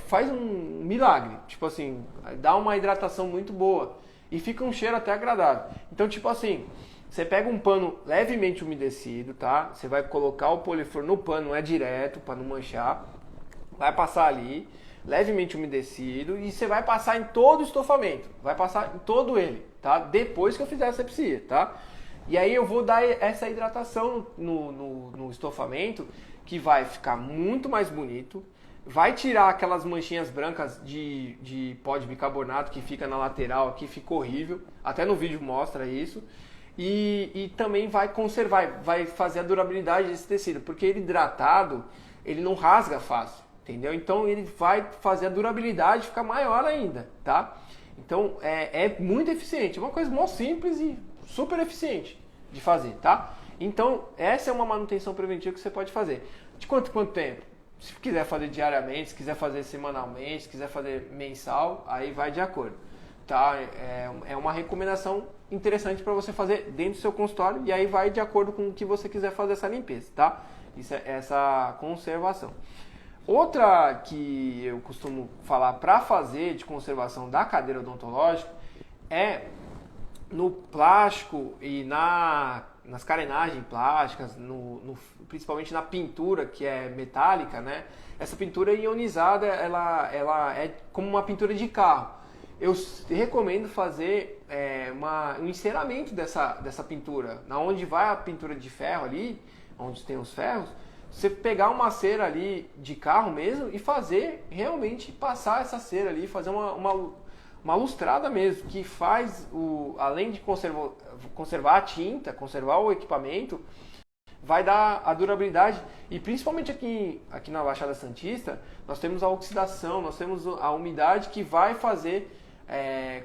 Faz um milagre, tipo assim, dá uma hidratação muito boa e fica um cheiro até agradável. Então, tipo assim, você pega um pano levemente umedecido, tá? Você vai colocar o Poliflor no pano, não é direto, para não manchar, vai passar ali, levemente umedecido, e você vai passar em todo o estofamento, vai passar em todo ele, tá? Depois que eu fizer a asepsia, tá? E aí eu vou dar essa hidratação no estofamento, que vai ficar muito mais bonito, vai tirar aquelas manchinhas brancas de pó de bicarbonato que fica na lateral aqui, fica horrível, até no vídeo mostra isso, e também vai conservar, vai fazer a durabilidade desse tecido, porque ele hidratado, ele não rasga fácil. Entendeu? Então ele vai fazer a durabilidade ficar maior ainda, tá? Então é muito eficiente, é uma coisa mó simples e super eficiente de fazer, tá? Então essa é uma manutenção preventiva que você pode fazer. De quanto tempo? Se quiser fazer diariamente, se quiser fazer semanalmente, se quiser fazer mensal, aí vai de acordo, tá? É uma recomendação interessante para você fazer dentro do seu consultório e aí vai de acordo com o que você quiser fazer essa limpeza, tá? Isso é essa conservação. Outra que eu costumo falar para fazer de conservação da cadeira odontológica é no plástico e nas carenagens plásticas, principalmente na pintura que é metálica, né? Essa pintura ionizada, ela é como uma pintura de carro. Eu recomendo fazer um enceramento dessa pintura, na onde vai a pintura de ferro ali, onde tem os ferros, você pegar uma cera ali de carro mesmo e fazer realmente passar essa cera ali, fazer uma lustrada mesmo, que faz, além de conservar a tinta, conservar o equipamento, vai dar a durabilidade. E principalmente aqui na Baixada Santista, nós temos a oxidação, nós temos a umidade que vai fazer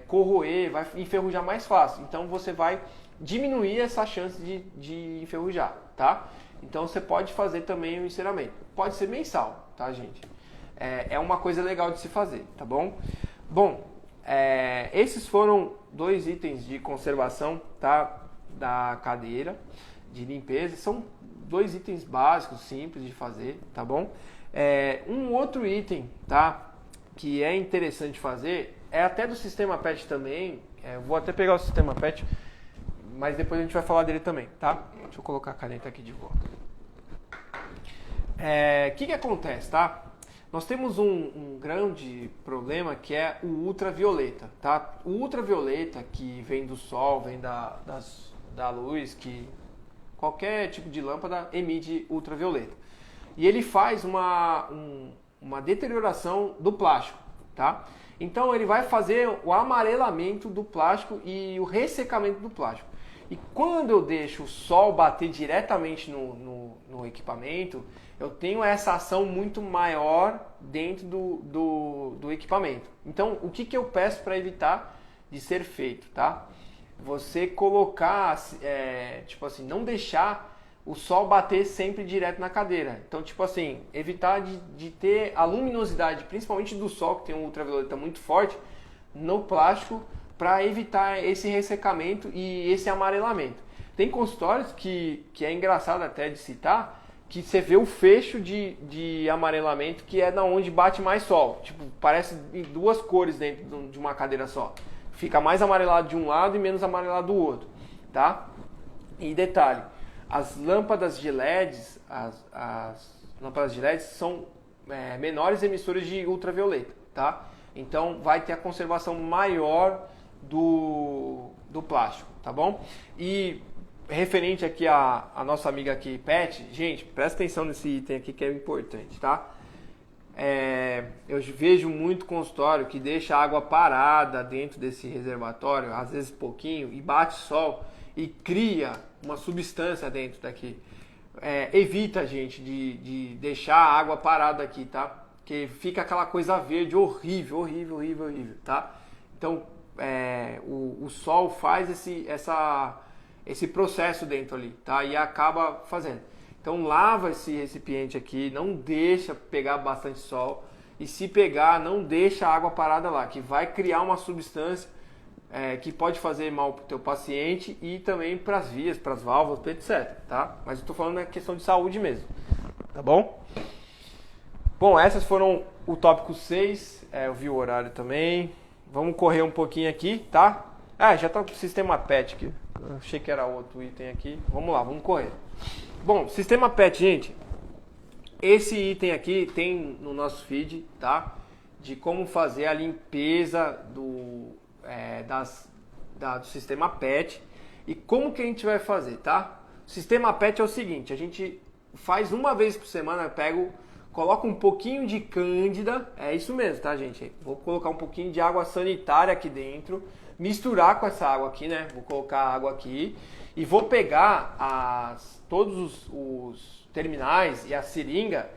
corroer, vai enferrujar mais fácil. Então você vai diminuir essa chance de enferrujar, tá? Então você pode fazer também o enceramento. Pode ser mensal, tá, gente? É uma coisa legal de se fazer, tá bom? Bom, esses foram 2 itens de conservação, tá, da cadeira, de limpeza. São 2 itens básicos, simples de fazer, tá bom? Um outro item, tá, que é interessante fazer, é até do sistema PET também. Vou até pegar o sistema PET, mas depois a gente vai falar dele também, tá? Deixa eu colocar a caneta aqui de volta. O que acontece, tá? Nós temos um grande problema que é o ultravioleta, tá? O ultravioleta que vem do sol, vem da luz, que qualquer tipo de lâmpada emite ultravioleta. E ele faz uma deterioração do plástico, tá? Então ele vai fazer o amarelamento do plástico e o ressecamento do plástico. E quando eu deixo o sol bater diretamente no equipamento, eu tenho essa ação muito maior dentro do equipamento. Então, o que eu peço para evitar de ser feito, tá? Você colocar, tipo assim, não deixar o sol bater sempre direto na cadeira. Então, tipo assim, evitar de ter a luminosidade, principalmente do sol, que tem um ultravioleta muito forte, no plástico, para evitar esse ressecamento e esse amarelamento. Tem consultórios que é engraçado até de citar, que você vê o fecho de amarelamento que é da onde bate mais sol. Tipo, parece 2 cores dentro de uma cadeira só. Fica mais amarelado de um lado e menos amarelado do outro, tá? E detalhe, as lâmpadas de LEDs, as lâmpadas de LEDs são menores emissoras de ultravioleta, tá? Então vai ter a conservação maior do plástico, tá bom? E referente aqui a nossa amiga aqui, PET, gente, presta atenção nesse item aqui que é importante, tá? Eu vejo muito consultório que deixa a água parada dentro desse reservatório, às vezes pouquinho, e bate sol e cria uma substância dentro daqui. Evita, gente, de deixar a água parada aqui, tá? Porque fica aquela coisa verde horrível, horrível, horrível, horrível, tá? Então, o sol faz esse processo dentro ali, tá? E acaba fazendo. Então lava esse recipiente aqui, não deixa pegar bastante sol. E se pegar, não deixa a água parada lá, que vai criar uma substância que pode fazer mal para o teu paciente e também para as vias, para as válvulas, etc, tá? Mas eu estou falando na questão de saúde mesmo, tá bom? Bom, essas foram o tópico 6, eu vi o horário também. Vamos correr um pouquinho aqui, tá? Já tá com o sistema PET aqui. Eu achei que era outro item aqui. Vamos lá, vamos correr. Bom, sistema PET, gente. Esse item aqui tem no nosso feed, tá? De como fazer a limpeza do sistema PET e como que a gente vai fazer, tá? O sistema PET é o seguinte, a gente faz uma vez por semana, coloca um pouquinho de cândida, é isso mesmo, tá, gente? Vou colocar um pouquinho de água sanitária aqui dentro, misturar com essa água aqui, né? Vou colocar a água aqui e vou pegar todos os terminais e a seringa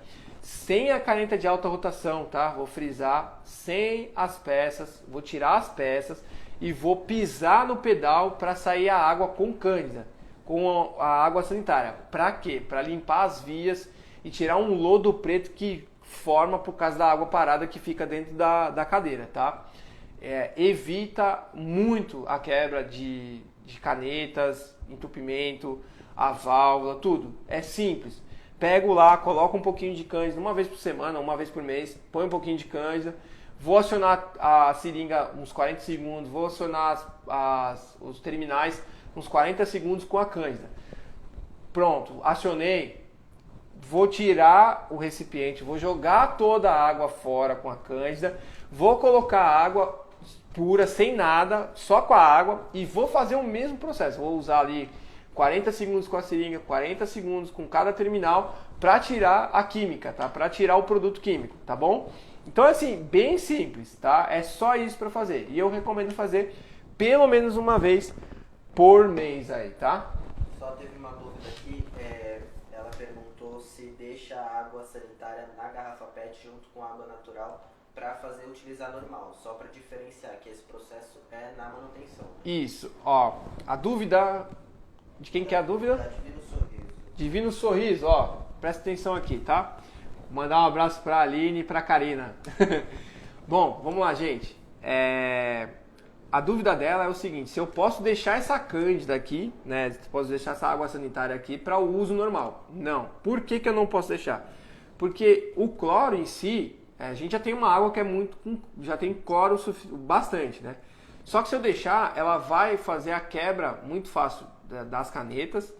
sem a caneta de alta rotação, tá? Vou frisar, sem as peças, vou tirar as peças e vou pisar no pedal para sair a água com cândida, com a água sanitária. Para quê? Para limpar as vias e tirar um lodo preto que forma por causa da água parada que fica dentro da cadeira, tá? Evita muito a quebra de canetas, entupimento, a válvula, tudo. É simples. Pego lá, coloco um pouquinho de cândida uma vez por semana, uma vez por mês, põe um pouquinho de cândida, vou acionar a seringa uns 40 segundos, vou acionar os terminais uns 40 segundos com a cândida. Pronto, acionei, vou tirar o recipiente, vou jogar toda a água fora com a cândida, vou colocar água pura, sem nada, só com a água e vou fazer o mesmo processo. Vou usar ali 40 segundos com a seringa, 40 segundos com cada terminal para tirar a química, tá? Para tirar o produto químico, tá bom? Então assim, bem simples, tá? É só isso para fazer. E eu recomendo fazer pelo menos uma vez por mês aí, tá? Só teve uma dúvida aqui, ela perguntou se deixa a água sanitária na garrafa PET junto com a água natural para fazer utilizar normal, só para diferenciar que esse processo é na manutenção. Isso, ó, a dúvida... De quem que é a dúvida? Da Divino Sorriso. Divino Sorriso, ó, presta atenção aqui, tá? Vou mandar um abraço pra Aline e pra Karina. Bom, vamos lá, gente. A dúvida dela é o seguinte, se eu posso deixar essa cândida aqui, né? Se eu posso deixar essa água sanitária aqui para o uso normal. Não. Por que eu não posso deixar? Porque o cloro em si, a gente já tem uma água que é já tem cloro bastante, né? Só que se eu deixar, ela vai fazer a quebra muito fácil das canetas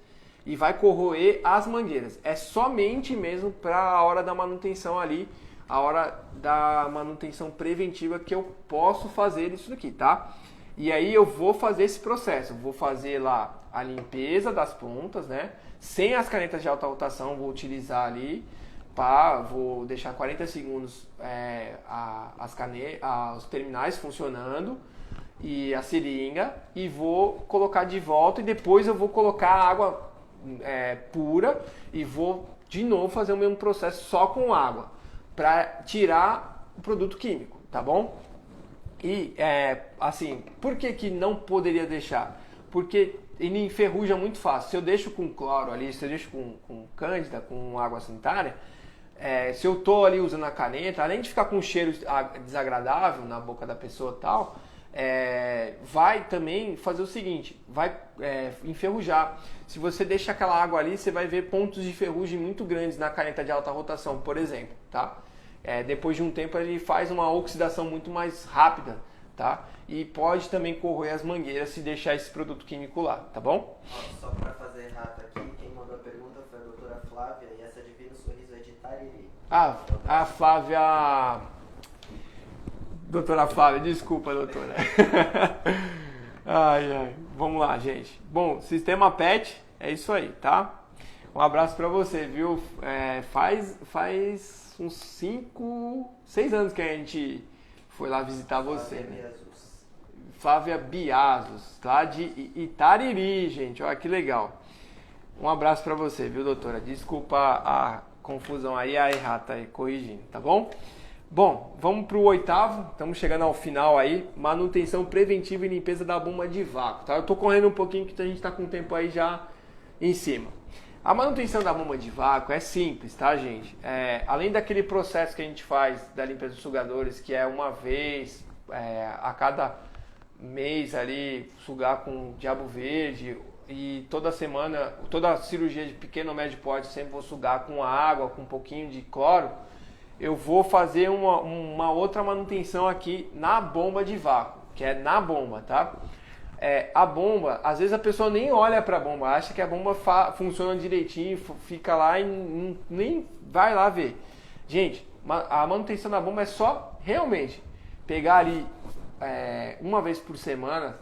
e vai corroer as mangueiras. É somente mesmo para a hora da manutenção ali, a hora da manutenção preventiva que eu posso fazer isso daqui, tá? E aí eu vou fazer esse processo, vou fazer lá a limpeza das pontas, né? Sem as canetas de alta rotação, vou utilizar ali, vou deixar 40 segundos os terminais funcionando e a seringa, e vou colocar de volta e depois eu vou colocar água pura e vou de novo fazer o mesmo processo só com água para tirar o produto químico, tá bom? E assim, por que não poderia deixar? Porque ele enferruja muito fácil. Se eu deixo com cloro ali, se eu deixo com cândida, com água sanitária, se eu tô ali usando a caneta, além de ficar com um cheiro desagradável na boca da pessoa e tal, vai também fazer o seguinte, vai enferrujar. Se você deixa aquela água ali, você vai ver pontos de ferrugem muito grandes na caneta de alta rotação, por exemplo, tá? Depois de um tempo ele faz uma oxidação muito mais rápida, tá? E pode também corroer as mangueiras se deixar esse produto químico lá, tá bom? Só para fazer errado aqui, quem mandou a pergunta foi a doutora Flávia, e essa Divino Sorriso é de Itariri. A Flávia... Doutora Flávia, desculpa, doutora. Ai, vamos lá, gente. Bom, sistema PET é isso aí, tá? Um abraço pra você, viu? Faz uns 6 anos que a gente foi lá visitar você, né? Flávia Biazos, lá de Itariri, gente. Olha que legal. Um abraço pra você, viu, doutora? Desculpa a confusão aí, a errata aí, corrigindo, tá bom? Bom, vamos para o 8º, estamos chegando ao final aí, manutenção preventiva e limpeza da bomba de vácuo, tá? Eu tô correndo um pouquinho que a gente está com o tempo aí já em cima. A manutenção da bomba de vácuo é simples, tá, gente? Além daquele processo que a gente faz da limpeza dos sugadores, que é uma vez a cada mês ali, sugar com diabo verde, e toda semana, toda cirurgia de pequeno ou médio porte, sempre vou sugar com água, com um pouquinho de cloro. Eu vou fazer uma outra manutenção aqui na bomba de vácuo, que é na bomba, tá? A bomba, às vezes a pessoa nem olha para a bomba, acha que a bomba funciona direitinho, fica lá e nem vai lá ver. Gente, a manutenção da bomba é só realmente pegar ali uma vez por semana,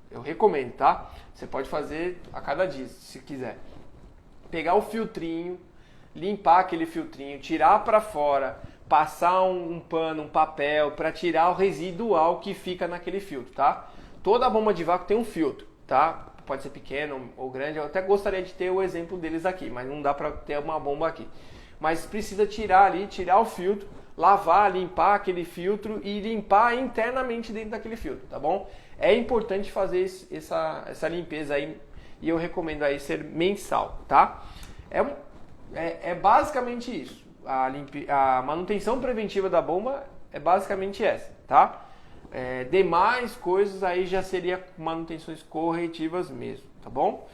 eu recomendo, tá? Você pode fazer a cada dia, se quiser. Pegar o filtrinho, limpar aquele filtrinho, tirar para fora, passar um pano, um papel para tirar o residual que fica naquele filtro, tá? Toda bomba de vácuo tem um filtro, tá? Pode ser pequeno ou grande, eu até gostaria de ter o exemplo deles aqui, mas não dá para ter uma bomba aqui. mas precisa tirar o filtro, lavar, limpar aquele filtro e limpar internamente dentro daquele filtro, tá bom? É importante fazer essa limpeza aí e eu recomendo aí ser mensal, tá? É basicamente isso. A manutenção preventiva da bomba é basicamente essa, tá? Demais coisas aí já seria manutenções corretivas mesmo, tá bom?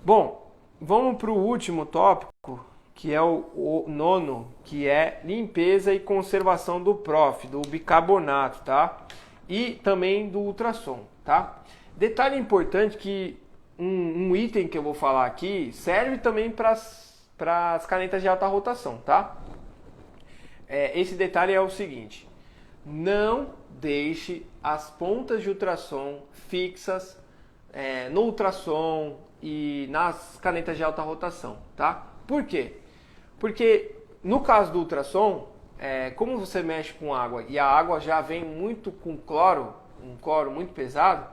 Bom, vamos para o último tópico, que é o nono, que é limpeza e conservação do PROF, do bicarbonato, tá? E também do ultrassom, tá? Detalhe importante que um item que eu vou falar aqui serve também para as canetas de alta rotação, tá? Esse detalhe é o seguinte: não deixe as pontas de ultrassom fixas no ultrassom e nas canetas de alta rotação, tá? Por quê? Porque no caso do ultrassom, como você mexe com água e a água já vem muito com cloro, um cloro muito pesado,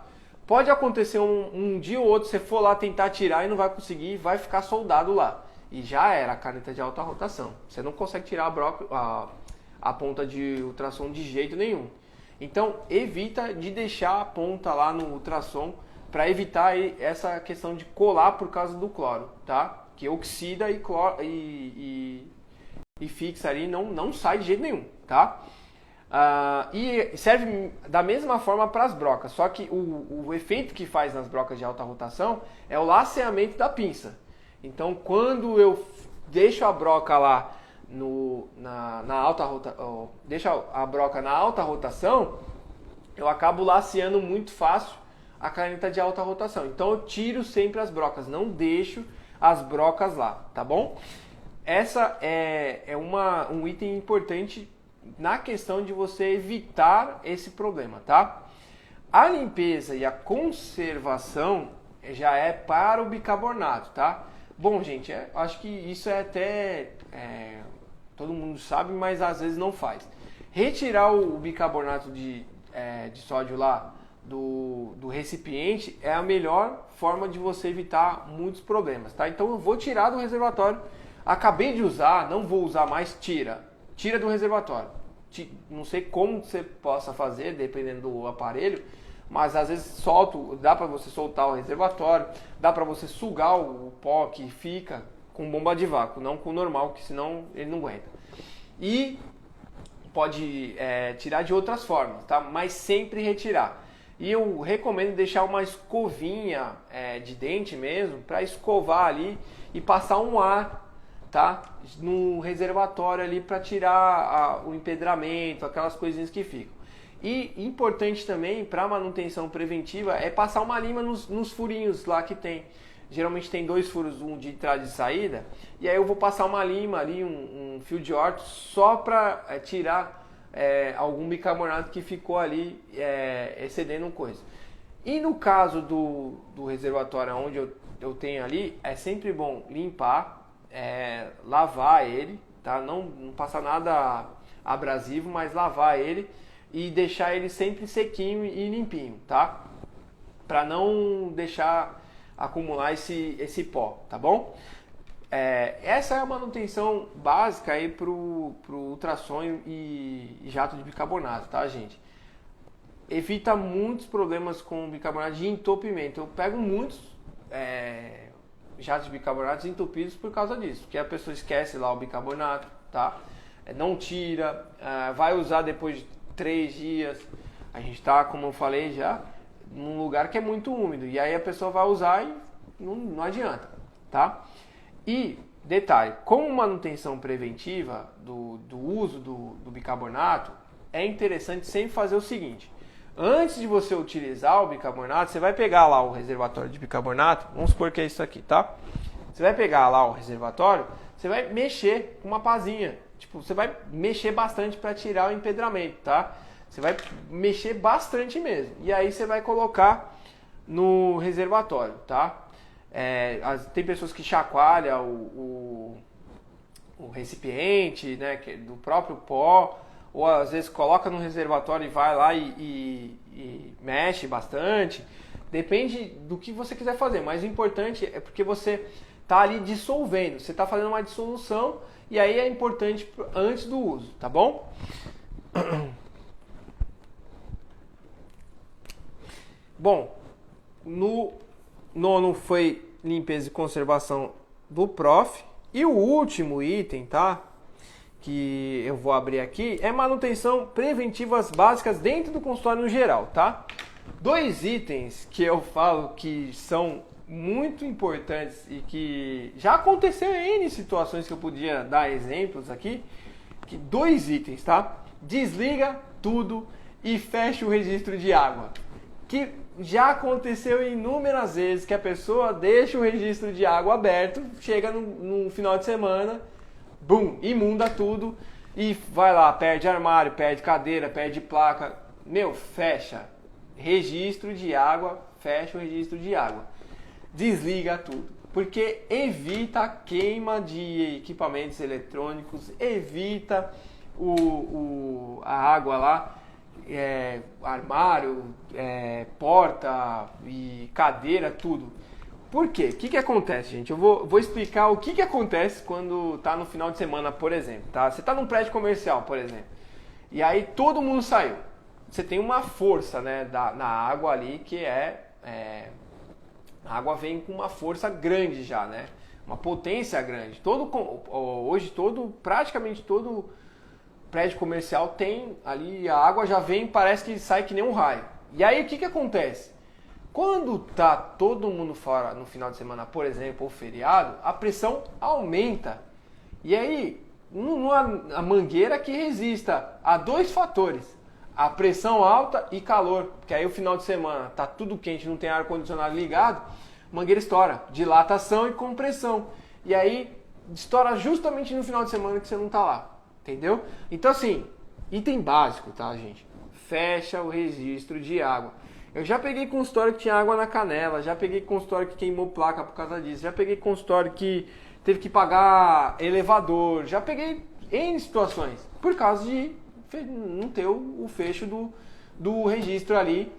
pode acontecer um dia ou outro você for lá tentar tirar e não vai conseguir, vai ficar soldado lá. E já era a caneta de alta rotação. Você não consegue tirar a ponta de ultrassom de jeito nenhum. Então, evita de deixar a ponta lá no ultrassom para evitar essa questão de colar por causa do cloro, tá? Que oxida e fixa ali, não sai de jeito nenhum, tá? E serve da mesma forma para as brocas, só que o efeito que faz nas brocas de alta rotação é o laceamento da pinça. Então, quando eu deixo a broca lá na alta rotação, deixo a broca na alta rotação, eu acabo laceando muito fácil a caneta de alta rotação. Então, eu tiro sempre as brocas, não deixo as brocas lá, tá bom? Essa é um item importante na questão de você evitar esse problema, tá? A limpeza e a conservação já é para o bicarbonato, tá? Bom, gente, acho que isso até todo mundo sabe, mas às vezes não faz. Retirar o bicarbonato de sódio lá do recipiente é a melhor forma de você evitar muitos problemas, tá? Então eu vou tirar do reservatório, acabei de usar, não vou usar mais, tira do reservatório. Não sei como você possa fazer, dependendo do aparelho, mas às vezes dá para você soltar o reservatório, dá para você sugar o pó que fica com bomba de vácuo, não com o normal, que senão ele não aguenta. E pode tirar de outras formas, tá? Mas sempre retirar. E eu recomendo deixar uma escovinha de dente mesmo, para escovar ali e passar um ar, tá? No reservatório ali para tirar o empedramento, aquelas coisinhas que ficam. E importante também para manutenção preventiva é passar uma lima nos furinhos lá que tem. Geralmente tem 2 furos, um de entrada e de saída, e aí eu vou passar uma lima ali, um fio de orto, só para tirar algum bicarbonato que ficou ali excedendo coisa. E no caso do reservatório onde eu tenho ali, é sempre bom limpar, lavar ele, tá? Não passar nada abrasivo, mas lavar ele e deixar ele sempre sequinho e limpinho, tá? Para não deixar acumular esse pó, tá bom? Essa é a manutenção básica aí pro ultrassom e jato de bicarbonato, tá, gente? Evita muitos problemas com bicarbonato de entupimento. Eu pego muitos jatos de bicarbonato entupidos por causa disso, porque a pessoa esquece lá o bicarbonato, tá? Não tira, vai usar depois de 3 dias. A gente tá, como eu falei já, num lugar que é muito úmido, e aí a pessoa vai usar e não adianta, tá? E detalhe, como manutenção preventiva do uso do bicarbonato, é interessante sempre fazer o seguinte: antes de você utilizar o bicarbonato, você vai pegar lá o reservatório de bicarbonato, vamos supor que é isso aqui, tá? Você vai pegar lá o reservatório, você vai mexer com uma pazinha, tipo, você vai mexer bastante para tirar o empedramento, tá? Você vai mexer bastante mesmo, e aí você vai colocar no reservatório, tá? Tem pessoas que chacoalham o recipiente, né, do próprio pó, ou às vezes coloca no reservatório e vai lá e mexe bastante. Depende do que você quiser fazer, mas o importante é porque você está ali dissolvendo, você está fazendo uma dissolução E aí é importante antes do uso, tá bom? Bom, no nono foi limpeza e conservação do prof. E o último item, tá? Que eu vou abrir aqui é manutenção preventivas básicas dentro do consultório no geral, tá? 2 itens que eu falo que são muito importantes e que já aconteceu em N situações que eu podia dar exemplos aqui, que 2 itens, tá? Desliga tudo e fecha o registro de água. Que já aconteceu inúmeras vezes que a pessoa deixa o registro de água aberto, chega no final de semana, bum, imunda tudo e vai lá, perde armário, perde cadeira, perde placa. Meu, fecha registro de água, fecha o registro de água. Desliga tudo, porque evita a queima de equipamentos eletrônicos, evita a água lá, armário, porta e cadeira, tudo. Por quê? O que acontece, gente? Eu vou explicar o que acontece quando tá no final de semana, por exemplo. Tá? Você tá num prédio comercial, por exemplo, e aí todo mundo saiu. Você tem uma força, né, na água ali que a água vem com uma força grande já, né? Uma potência grande. Hoje praticamente todo prédio comercial tem ali, a água já vem, parece que sai que nem um raio. E aí o que acontece? Quando tá todo mundo fora no final de semana, por exemplo, ou feriado, a pressão aumenta. E aí, não há a mangueira que resista a 2 fatores. A pressão alta e calor, porque aí o final de semana tá tudo quente, não tem ar-condicionado ligado, mangueira estoura, dilatação e compressão. E aí estoura justamente no final de semana que você não tá lá, entendeu? Então assim, item básico, tá, gente? Fecha o registro de água. Eu já peguei consultório que tinha água na canela, já peguei consultório que queimou placa por causa disso, já peguei consultório que teve que pagar elevador, já peguei N situações por causa de não ter o fecho do registro ali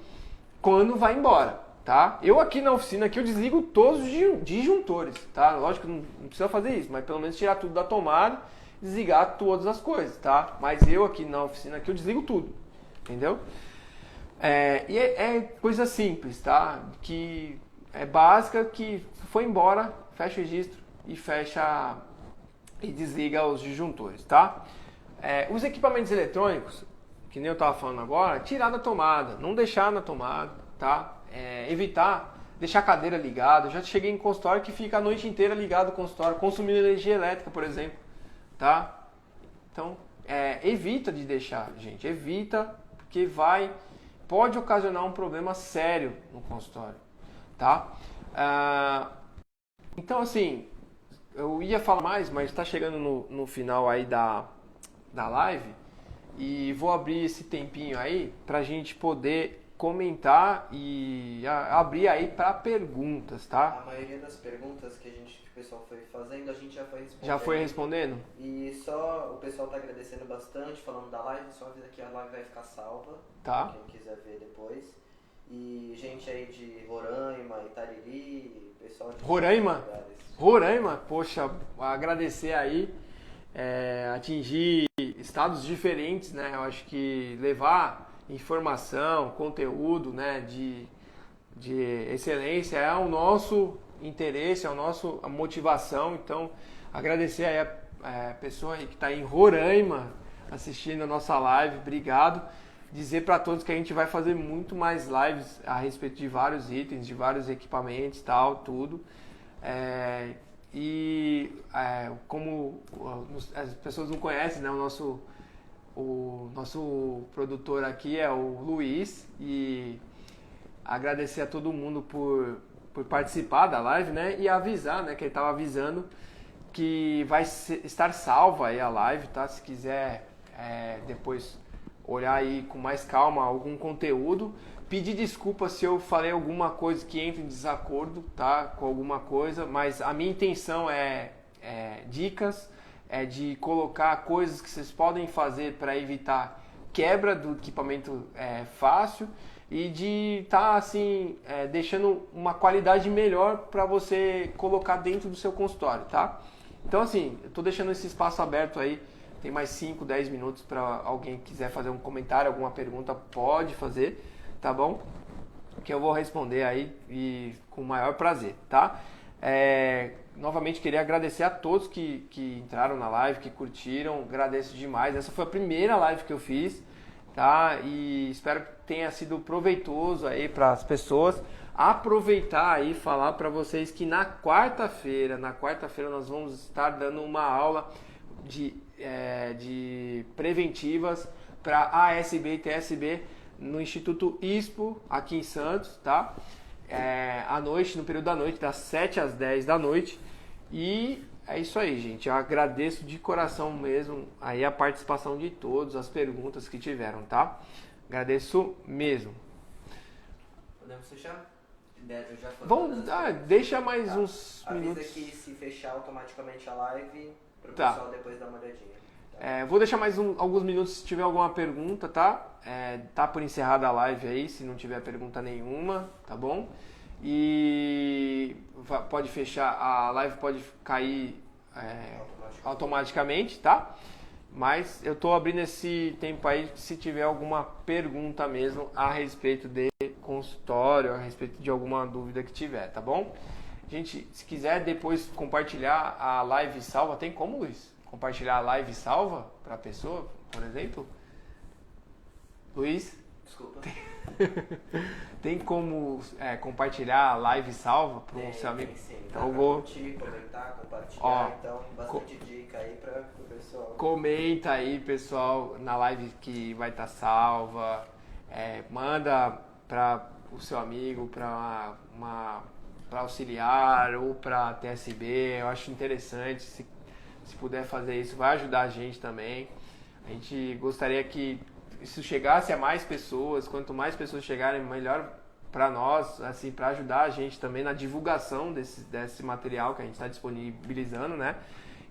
quando vai embora, tá? Eu aqui na oficina aqui eu desligo todos os disjuntores, tá? Lógico que não precisa fazer isso, mas pelo menos tirar tudo da tomada, desligar todas as coisas, tá? Mas eu aqui na oficina aqui eu desligo tudo, entendeu? E é coisa simples, tá? Que é básica, que foi embora, fecha o registro e fecha e desliga os disjuntores, tá? Os equipamentos eletrônicos, que nem eu estava falando agora, tirar da tomada, não deixar na tomada, tá? Evitar deixar a cadeira ligada. Eu já cheguei em consultório que fica a noite inteira ligado o consultório, consumindo energia elétrica, por exemplo, tá? Então, evita de deixar, gente, evita, porque pode ocasionar um problema sério no consultório, tá? Então, assim, eu ia falar mais, mas está chegando no final aí da live e vou abrir esse tempinho aí para a gente poder comentar e abrir aí para perguntas, tá? A maioria das perguntas que o pessoal foi fazendo, a gente já foi respondendo. Já foi respondendo? E só o pessoal tá agradecendo bastante, falando da live, só avisa que a live vai ficar salva, tá? Quem quiser ver depois. E gente aí de Roraima, Itariri, pessoal de Roraima, poxa, agradecer aí, atingir estados diferentes, né? Eu acho que levar informação, conteúdo, né, de excelência é o nosso interesse, é a motivação. Então, agradecer aí a pessoa aí que está em Roraima assistindo a nossa live, obrigado. Dizer para todos que a gente vai fazer muito mais lives a respeito de vários itens, de vários equipamentos, tal, tudo. Como as pessoas não conhecem, né, o nosso produtor aqui é o Luiz, e agradecer a todo mundo por participar da live, né, e avisar, né, que ele estava avisando que vai estar salva aí a live, tá? Se quiser depois olhar aí com mais calma algum conteúdo, pedir desculpa se eu falei alguma coisa que entre em desacordo, tá, com alguma coisa, mas a minha intenção é dicas, de colocar coisas que vocês podem fazer para evitar quebra do equipamento fácil e de estar assim deixando uma qualidade melhor para você colocar dentro do seu consultório, tá? Então, assim, eu tô deixando esse espaço aberto aí. Tem mais 5, 10 minutos para alguém que quiser fazer um comentário, alguma pergunta, pode fazer, tá bom? Que eu vou responder aí e com o maior prazer, tá? Novamente queria agradecer a todos que entraram na live, que curtiram, agradeço demais. Essa foi a primeira live que eu fiz, tá? E espero que tenha sido proveitoso aí para as pessoas. Aproveitar aí e falar para vocês que na quarta-feira nós vamos estar dando uma aula de preventivas para ASB e TSB no Instituto ISPO, aqui em Santos, tá? À noite, no período da noite, das 7 às 10 da noite. E é isso aí, gente. Eu agradeço de coração mesmo aí a participação de todos, as perguntas que tiveram, tá? Agradeço mesmo. Podemos fechar? Já Vamos, deixa mais uns minutos. Avisa que se fechar automaticamente a live, para o Tá. pessoal depois dar uma olhadinha. Tá? Vou deixar mais alguns minutos se tiver alguma pergunta, tá? Tá por encerrada a live aí, se não tiver pergunta nenhuma, tá bom? E pode fechar, a live pode cair automaticamente, tá? Mas eu tô abrindo esse tempo aí se tiver alguma pergunta mesmo a respeito de consultório, a respeito de alguma dúvida que tiver, tá bom? Gente, se quiser depois compartilhar a live salva, tem como, Luiz? Compartilhar a live salva para a pessoa, por exemplo? Luiz? Desculpa. Tem como compartilhar a live salva para o seu amigo? Sim. Então eu vou curtir, comentar, compartilhar. Então, bastante dica aí para o pessoal. Comenta aí, pessoal, na live que vai estar salva. Manda para o seu amigo, para auxiliar ou para TSB. Eu acho interessante. Se puder fazer isso, vai ajudar a gente também. A gente gostaria que isso chegasse a mais pessoas. Quanto mais pessoas chegarem, melhor para nós, assim, para ajudar a gente também na divulgação desse material que a gente está disponibilizando, né?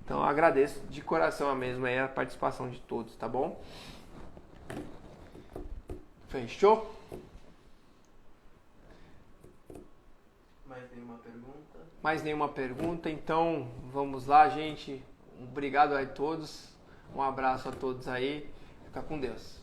Então, eu agradeço de coração mesmo aí a participação de todos, tá bom? Fechou? Mais nenhuma pergunta? Mais nenhuma pergunta, então vamos lá, gente. Obrigado a todos. Um abraço a todos aí. Fica com Deus.